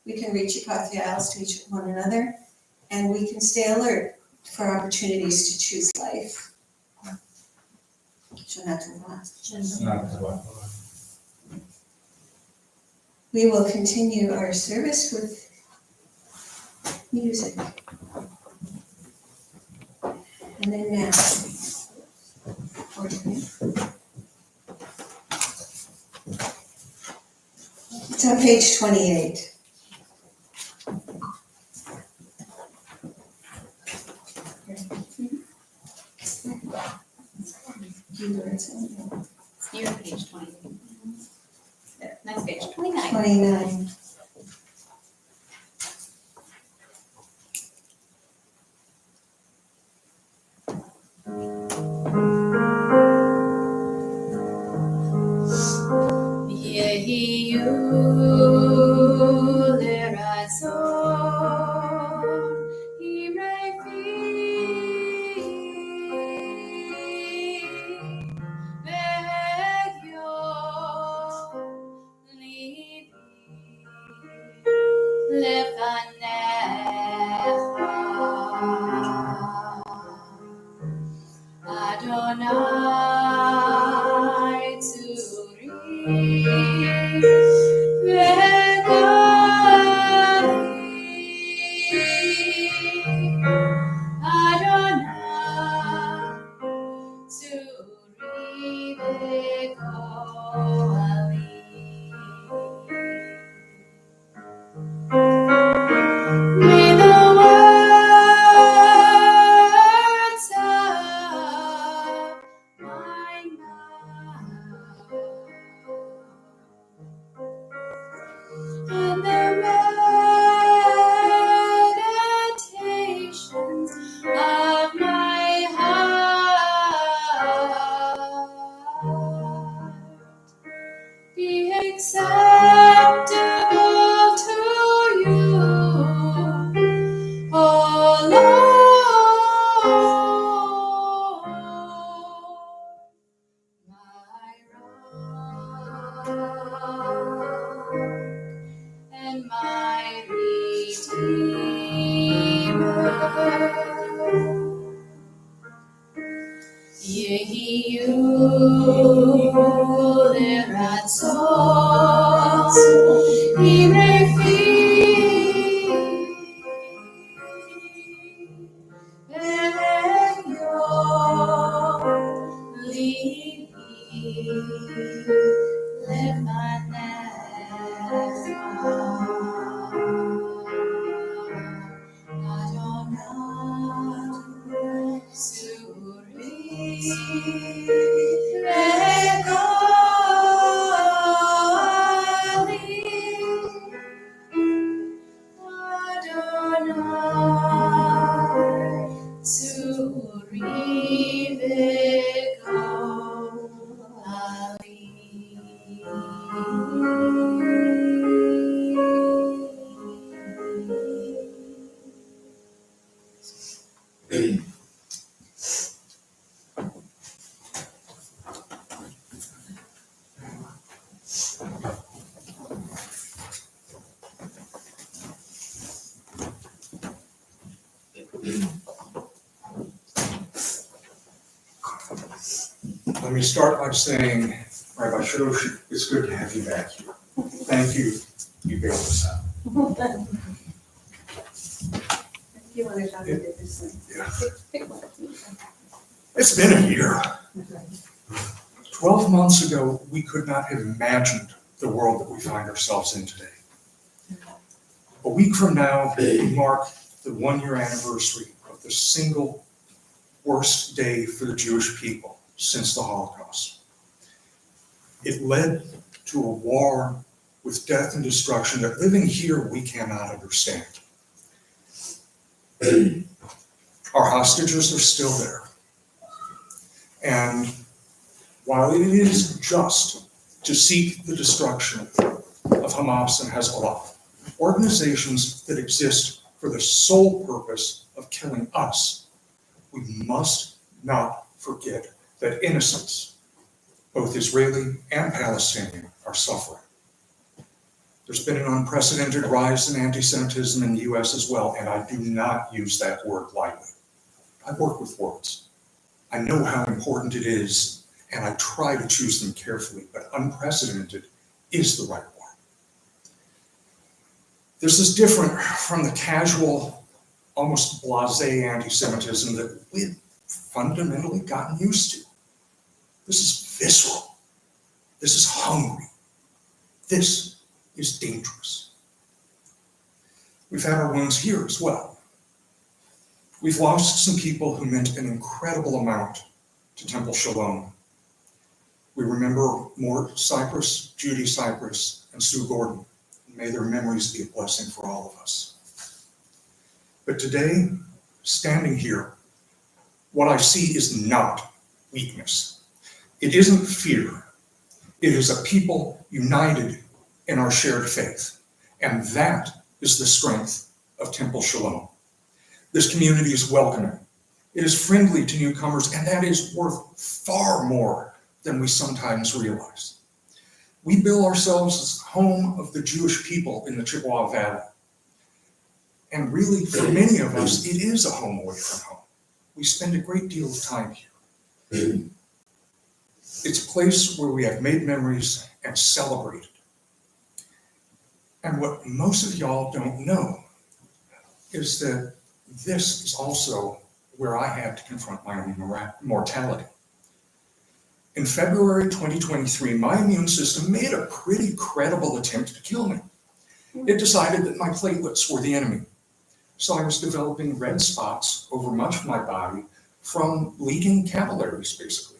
A: We can reach across the aisles to each one another, and we can stay alert for opportunities to choose life. Shana Tova.
M: Not what.
A: We will continue our service with music. And then Mass. It's on page 28.
E: You're on page 20. There, next page, 29.
A: 29.
E: Yehi yu leratzon, hirei fi, ve'egyo libi lefanecha. Adonai tzuri ve'gali. Adonai tzuri ve'gali. May the words of my mouth and the meditations of my heart be acceptable to you, O Lord, my rock and my redeemer. Yehi yu leratzon, hirei fi, ve'egyo libi lefanecha. Adonai tzuri ve'gali. Adonai tzuri ve'gali.
J: Let me start by saying, Rabbi Shosh, it's good to have you back here. Thank you. You bailed us out.
I: You want to talk a bit this way?
J: It's been a year. 12 months ago, we could not have imagined the world that we find ourselves in today. A week from now, we mark the 1-year anniversary of the single worst day for the Jewish people since the Holocaust. It led to a war with death and destruction that living here we cannot understand. Our hostages are still there. And while it is just to seek the destruction of Hamas and Hezbollah, organizations that exist for the sole purpose of killing us, we must not forget that innocents, both Israeli and Palestinian, are suffering.
N: There's been an unprecedented rise in anti-Semitism in the US as well, and I do not use that word lightly. I work with words. I know how important it is, and I try to choose them carefully, but unprecedented is the right one. This is different from the casual, almost blasé anti-Semitism that we've fundamentally gotten used to. This is visceral. This is hungry. This is dangerous. We've had our wounds here as well. We've lost some people who meant an incredible amount to Temple Shalom. We remember Mort Cypress, Judy Cypress, and Sue Gordon. May their memories be a blessing for all of us. But today, standing here, what I see is not weakness. It isn't fear. It is a people united in our shared faith. And that is the strength of Temple Shalom. This community is welcoming. It is friendly to newcomers, and that is worth far more than we sometimes realize. We bill ourselves as home of the Jewish people in the Chippewa Valley. And really, for many of us, it is a home away from home. We spend a great deal of time here. It's a place where we have made memories and celebrated. And what most of y'all don't know is that this is also where I had to confront my own mortality. In February 2023, my immune system made a pretty credible attempt to kill me. It decided that my platelets were the enemy. So I was developing red spots over much of my body from leaking capillaries, basically.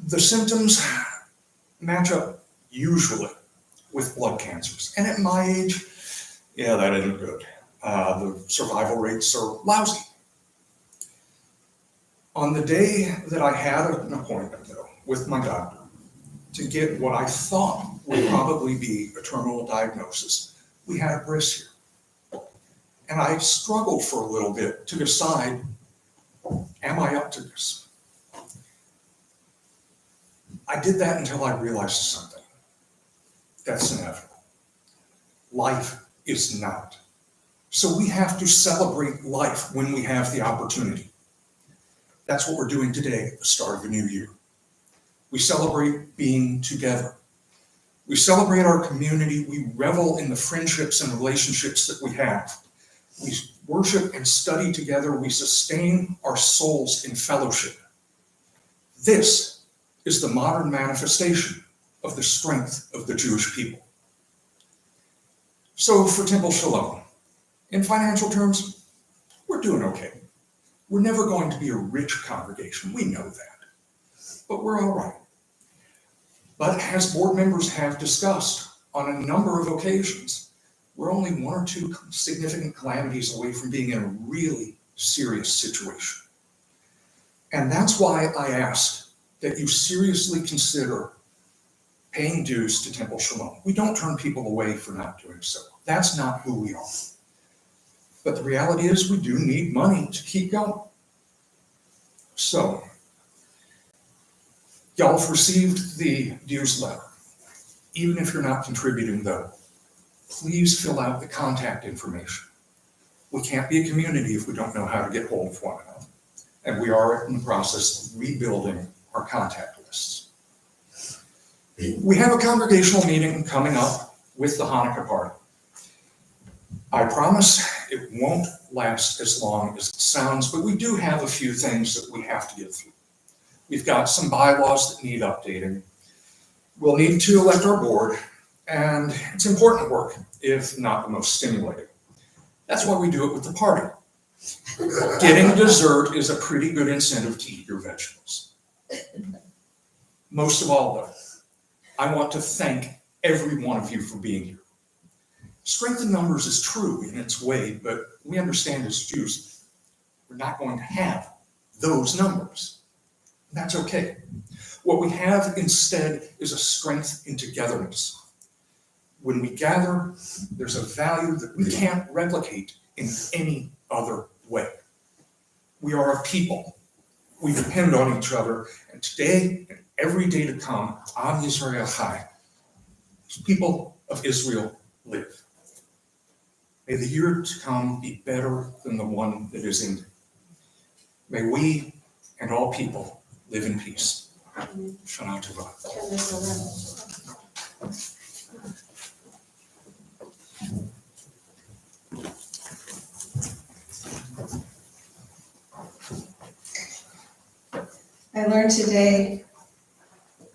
N: The symptoms match up usually with blood cancers. And at my age, yeah, that isn't good. The survival rates are lousy. On the day that I had an appointment, though, with my doctor to get what I thought would probably be a terminal diagnosis, we had a bris here. And I struggled for a little bit to decide, am I up to this? I did that until I realized something. That's inevitable. Life is not. So we have to celebrate life when we have the opportunity. That's what we're doing today at the start of a new year. We celebrate being together. We celebrate our community. We revel in the friendships and relationships that we have. We worship and study together. We sustain our souls in fellowship. This is the modern manifestation of the strength of the Jewish people. So for Temple Shalom, in financial terms, we're doing okay. We're never going to be a rich congregation, we know that, but we're all right. But as board members have discussed on a number of occasions, we're only one or two significant calamities away from being in a really serious situation. And that's why I asked that you seriously consider paying dues to Temple Shalom. We don't turn people away for not doing so. That's not who we are. But the reality is we do need money to keep going. So, y'all have received the dues letter. Even if you're not contributing though, please fill out the contact information. We can't be a community if we don't know how to get hold of one another. And we are in the process of rebuilding our contact lists. We have a congregational meeting coming up with the Hanukkah party. I promise it won't last as long as it sounds, but we do have a few things that we have to get through. We've got some bylaws that need updating. We'll need to elect our board, and it's important work, if not the most stimulating. That's why we do it with the party. Getting dessert is a pretty good incentive to eat your vegetables. Most of all, though, I want to thank every one of you for being here. Strength in numbers is true in its way, but we understand as Jews, we're not going to have those numbers. That's okay. What we have instead is a strength in togetherness. When we gather, there's a value that we can't replicate in any other way. We are a people. We depend on each other, and today and every day to come, Am Yisrael Chai. People of Israel live. May the year to come be better than the one that is ending. May we and all people live in peace. Shana Tova.
B: I learned today,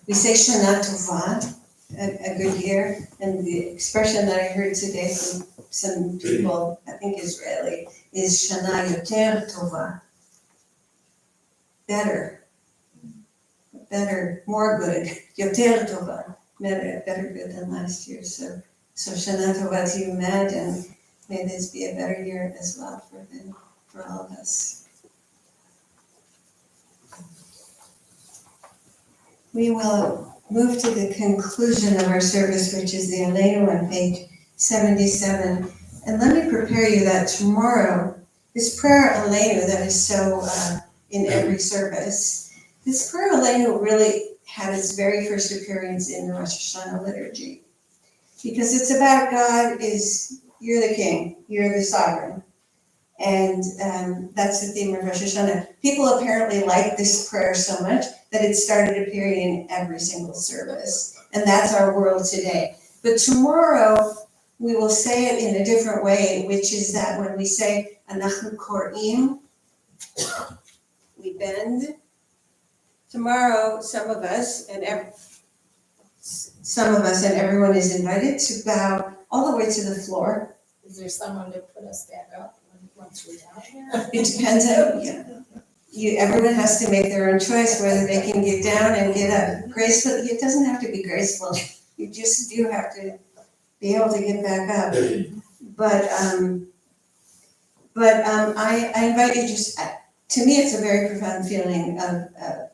B: we say Shana Tova, a good year, and the expression that I heard today from some people, I think Israeli, is Shana Yoter Tova. Better, more good, Yoter Tova, better good than last year. So Shana Tova to you, Matt, and may this be a better year as well for all of us. We will move to the conclusion of our service, which is the Aleinu on page 77. And let me prepare you that tomorrow, this prayer Aleinu that is so in every service, this prayer Aleinu really had its very first appearance in the Rosh Hashanah liturgy. Because it's about God you're the king, you're the sovereign. And that's the theme of Rosh Hashanah. People apparently like this prayer so much that it started appearing in every single service. And that's our world today. But tomorrow, we will say it in a different way, which is that when we say, Anachnu Kor'im, we bend. Tomorrow, some of us and everyone is invited to bow all the way to the floor.
E: Is there someone to put us back up once we're down here?
B: It depends on, everyone has to make their own choice whether they can get down and get up gracefully. It doesn't have to be graceful. You just do have to be able to get back up. But I invite you to me, it's a very profound feeling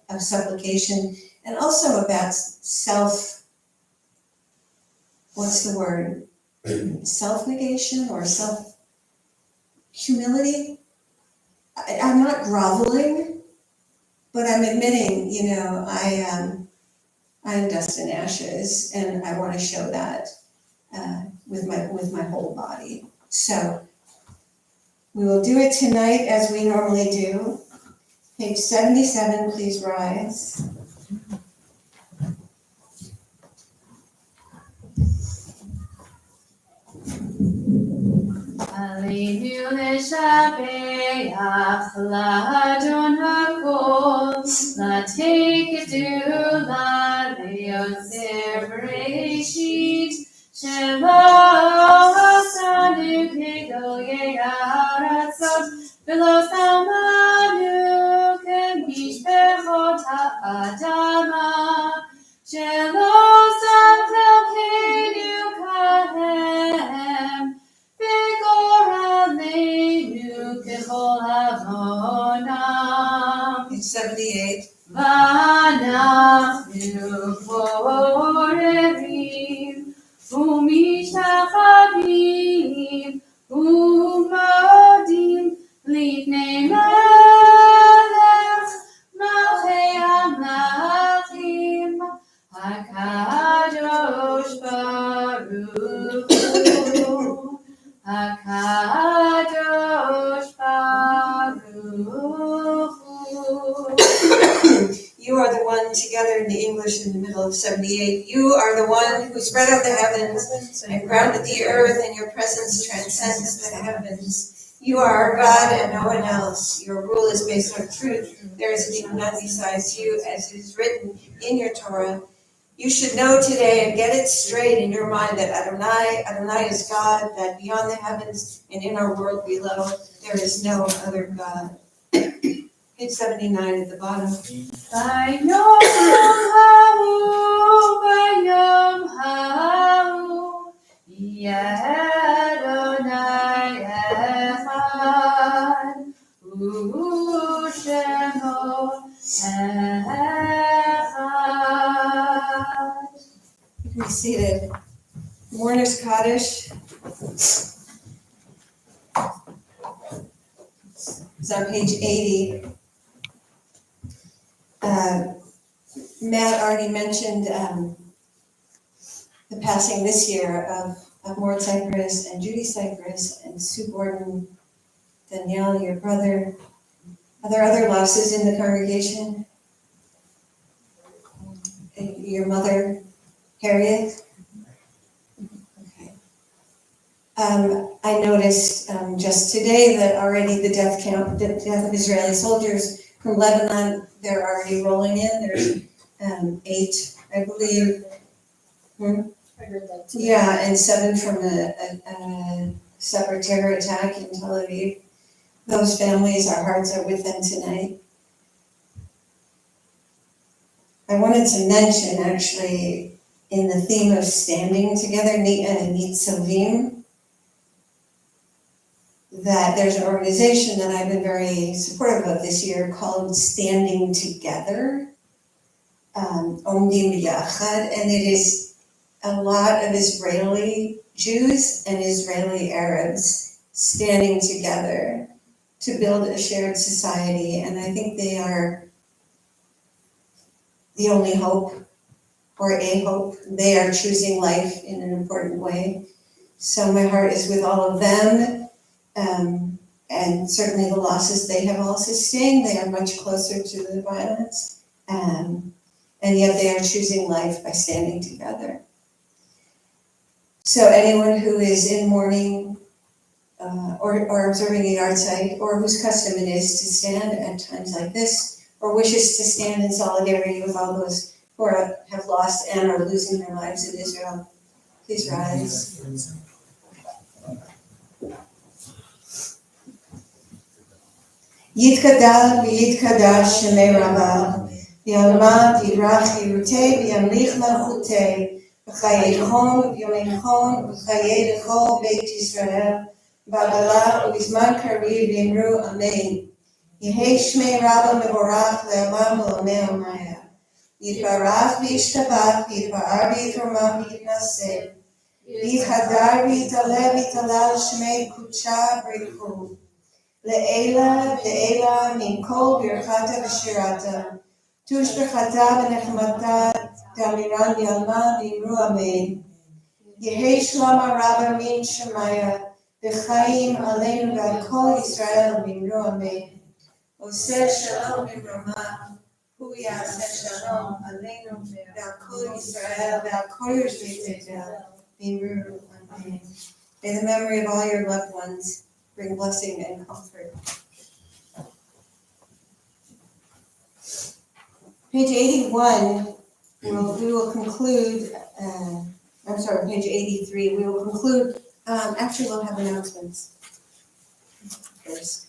B: of supplication and also about self-negation or self-humility. I'm not groveling, but I'm admitting, I am dust and ashes, and I want to show that with my whole body. So we will do it tonight as we normally do. Page 77, please rise.
E: Aleinu leshabeach la'adon hakol, la'tekedu la'leyoser bereshit, shelo asanu kegoyei ha'aratzot, v'lo samanu kemishpechot ha'adama, shelo samchelkenu kahem,
B: Page 78.
E: V'anachnu korerim u'mishtachavim u'modim lifnei melech malchei hamelachim hakadosh baruch hu. Hakadosh Baruch Hu.
B: You are the one together in the English in the middle of 78. You are the one who spread out the heavens and grounded the earth, and your presence transcends the heavens. You are our God and no one else. Your rule is based on truth. There is none besides you, as it is written in your Torah. You should know today and get it straight in your mind that Adonai is God, that beyond the heavens and in our world below, there is no other God. Page 79 at the bottom.
E: Bayom ha'u, Adonai echad, u'shemo echad.
B: You can be seated. Mourner's Kaddish. It's on page 80. Matt already mentioned
A: the passing this year of Mort Cypress and Judy Cypress and Sue Gordon, Danielle, your brother. Are there other losses in the congregation? Your mother, Harriet? Okay. I noticed just today that already the death of Israeli soldiers from Lebanon, they're already rolling in. There's 8, I believe.
E: I heard that too.
A: Yeah, and 7 from a separate terror attack in Tel Aviv. Those families, our hearts are with them tonight. I wanted to mention, actually, in the theme of standing together, Nitzavim, that there's an organization that I've been very supportive of this year called Standing Together, Omdim Yachad, and it is a lot of Israeli Jews and Israeli Arabs standing together to build a shared society, and I think they are the only hope, or a hope. They are choosing life in an important way. So my heart is with all of them, and certainly the losses they have all sustained. They are much closer to the violence, and yet they are choosing life by standing together. So anyone who is in mourning or observing the art site, or whose custom it is to stand at times like this, or wishes to stand in solidarity with all those who have lost and are losing their lives in Israel, please rise. Yitkadal v'yitkadash shemei Rabbah, v'yalma v'yirach v'yirutei v'yamlich malchutei, v'chayeichon v'yomeichon v'chayei l'chol Beit Yisrael, b'agala u'bizman kariv v'yimru amen. Yehei shmei Rabbah mevorach le'olam v'lomei omaya. Yitbarach v'yishtabach v'yitpa'ar v'yitromah v'yitnaseh. V'yithadar v'yitaleh v'yitalal shmei kudsha b'richu. Le'ela le'ela min kol birchata v'shirata. Tushbechata v'nechmata damiran v'yalma v'yimru amen. Yehei shlama Rabbah min shemaya. V'chaim aleinu v'al kol Yisrael v'yimru amen. Oseh shalom v'romah. Hu yaseh shalom aleinu v'al kol Yisrael v'al kol yoshvei Beitel v'yimru amen. May the memory of all your loved ones bring blessing and comfort. Page 81, we will conclude, page 83, we will conclude, actually we'll have announcements first.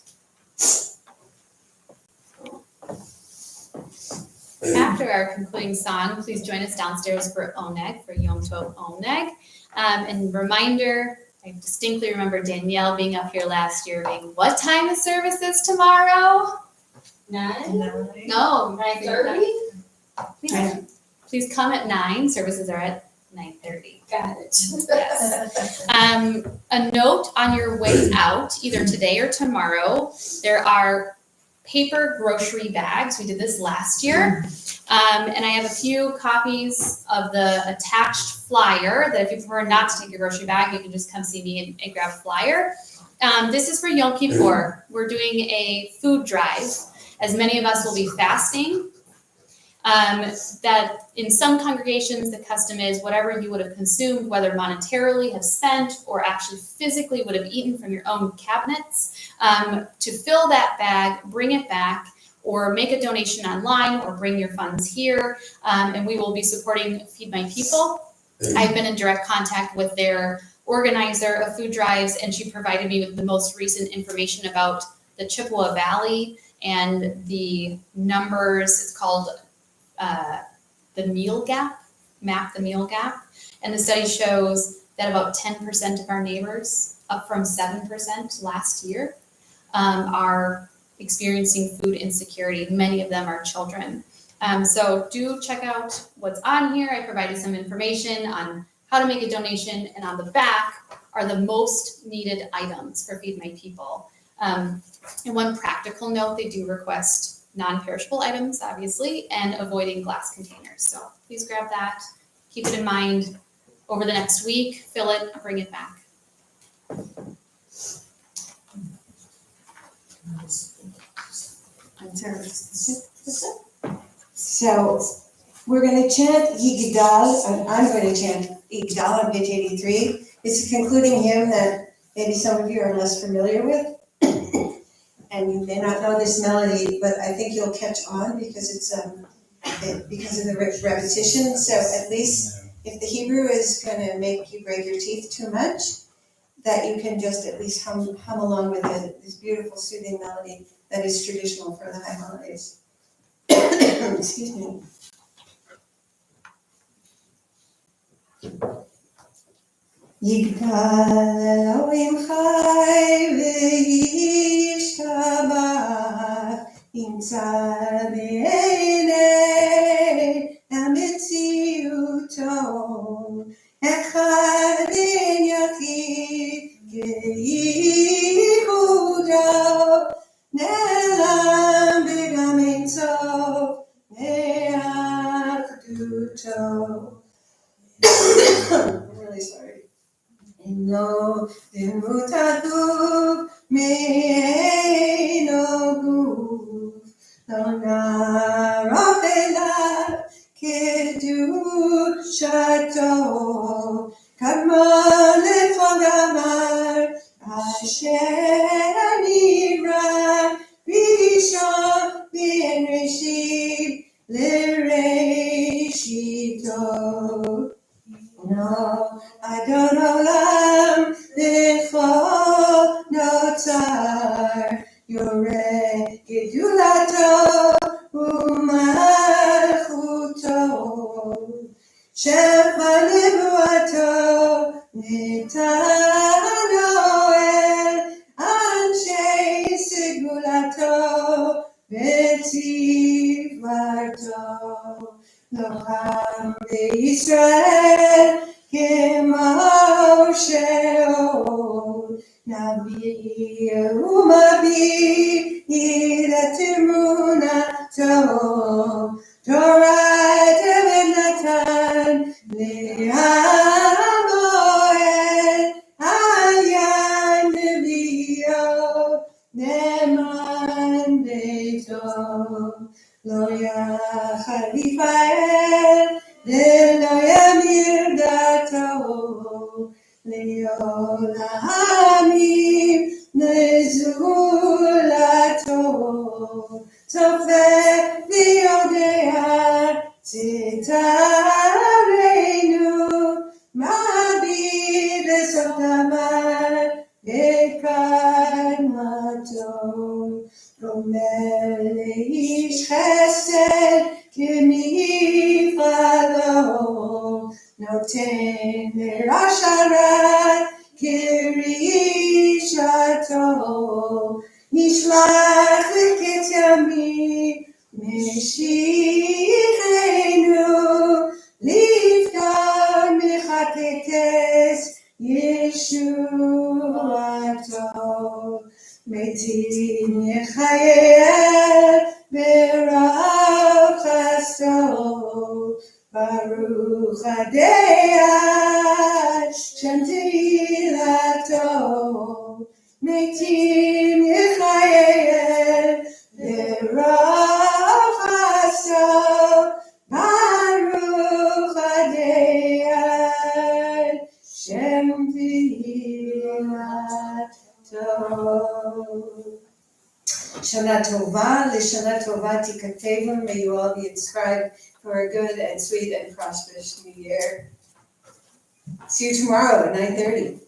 O: After our concluding song, please join us downstairs for Oneg, for Yom Tov Oneg. And reminder, I distinctly remember Danielle being up here last year being, what time the service is tomorrow?
E: 9?
O: No.
E: 9:30?
O: Please come at 9. Services are at 9:30.
E: Got it.
O: Yes. A note on your way out, either today or tomorrow, there are paper grocery bags. We did this last year. And I have a few copies of the attached flyer that if you prefer not to take your grocery bag, you can just come see me and grab a flyer. This is for Yom Kippur. We're doing a food drive, as many of us will be fasting. That in some congregations, the custom is whatever you would have consumed, whether monetarily have spent or actually physically would have eaten from your own cabinets, to fill that bag, bring it back, or make a donation online or bring your funds here, and we will be supporting Feed My People. I've been in direct contact with their organizer of food drives, and she provided me with the most recent information about the Chippewa Valley and the numbers. It's called the meal gap, map the meal gap. And the study shows that about 10% of our neighbors, up from 7% last year, are experiencing food insecurity. Many of them are children. So do check out what's on here. I provided some information on how to make a donation, and on the back are the most needed items for Feed My People. And one practical note, they do request non-perishable items, obviously, and avoiding glass containers. So please grab that. Keep it in mind. over the next week, fill it, bring it back.
B: So we're gonna chant Yigdal, and I'm going to chant Yigdal on page 83. It's a concluding hymn that maybe some of you are less familiar with. And you may not know this melody, but I think you'll catch on because it's because of the repetition. So at least if the Hebrew is gonna make you break your teeth too much, that you can just at least hum along with this beautiful soothing melody that is traditional for the high holidays. Excuse me. Yigdal Elohim Chai v'yishtabach Yimtzad b'einei Hametziuto Echad ben Yachid Yehuda Ne'elam v'gam ein sof Ne'achduto. I'm really sorry. No demutatu me no guf no narofela kedushato kama lechogamar asher nira rishon ben rishib lereshito. No, I don't know lam before no tzar. Yore gedulato umalchuto. Shefa nebuato netanoel anshe segulato betzivlato. Nocham Israel k'Moshe Navi u'mavi irat emunato Torah David Natan le'amoel Ayan Nevio Neman Beito. Lo yachal Yifrael, lo yamir dato, le'olamim nezulato. Sofeh v'yodea tzitareinu, ma'abid lesof damar b'kadmato. Gomer leish chesed k'mifalo, noten lerasharat k'rishato, nishlach l'ket yamim meshichenu, liftar mechatekes yeshuato. Metim yechayel b'rav chasto, Baruch Adei Shem Tehilato. Metim yechayel b'rav chasto, Baruch Adei Shem Tehilato. Shana Tova, L'Shana Tova Tikateva, may you all be inscribed for a good and sweet and prosperous new year. See you tomorrow at 9:30.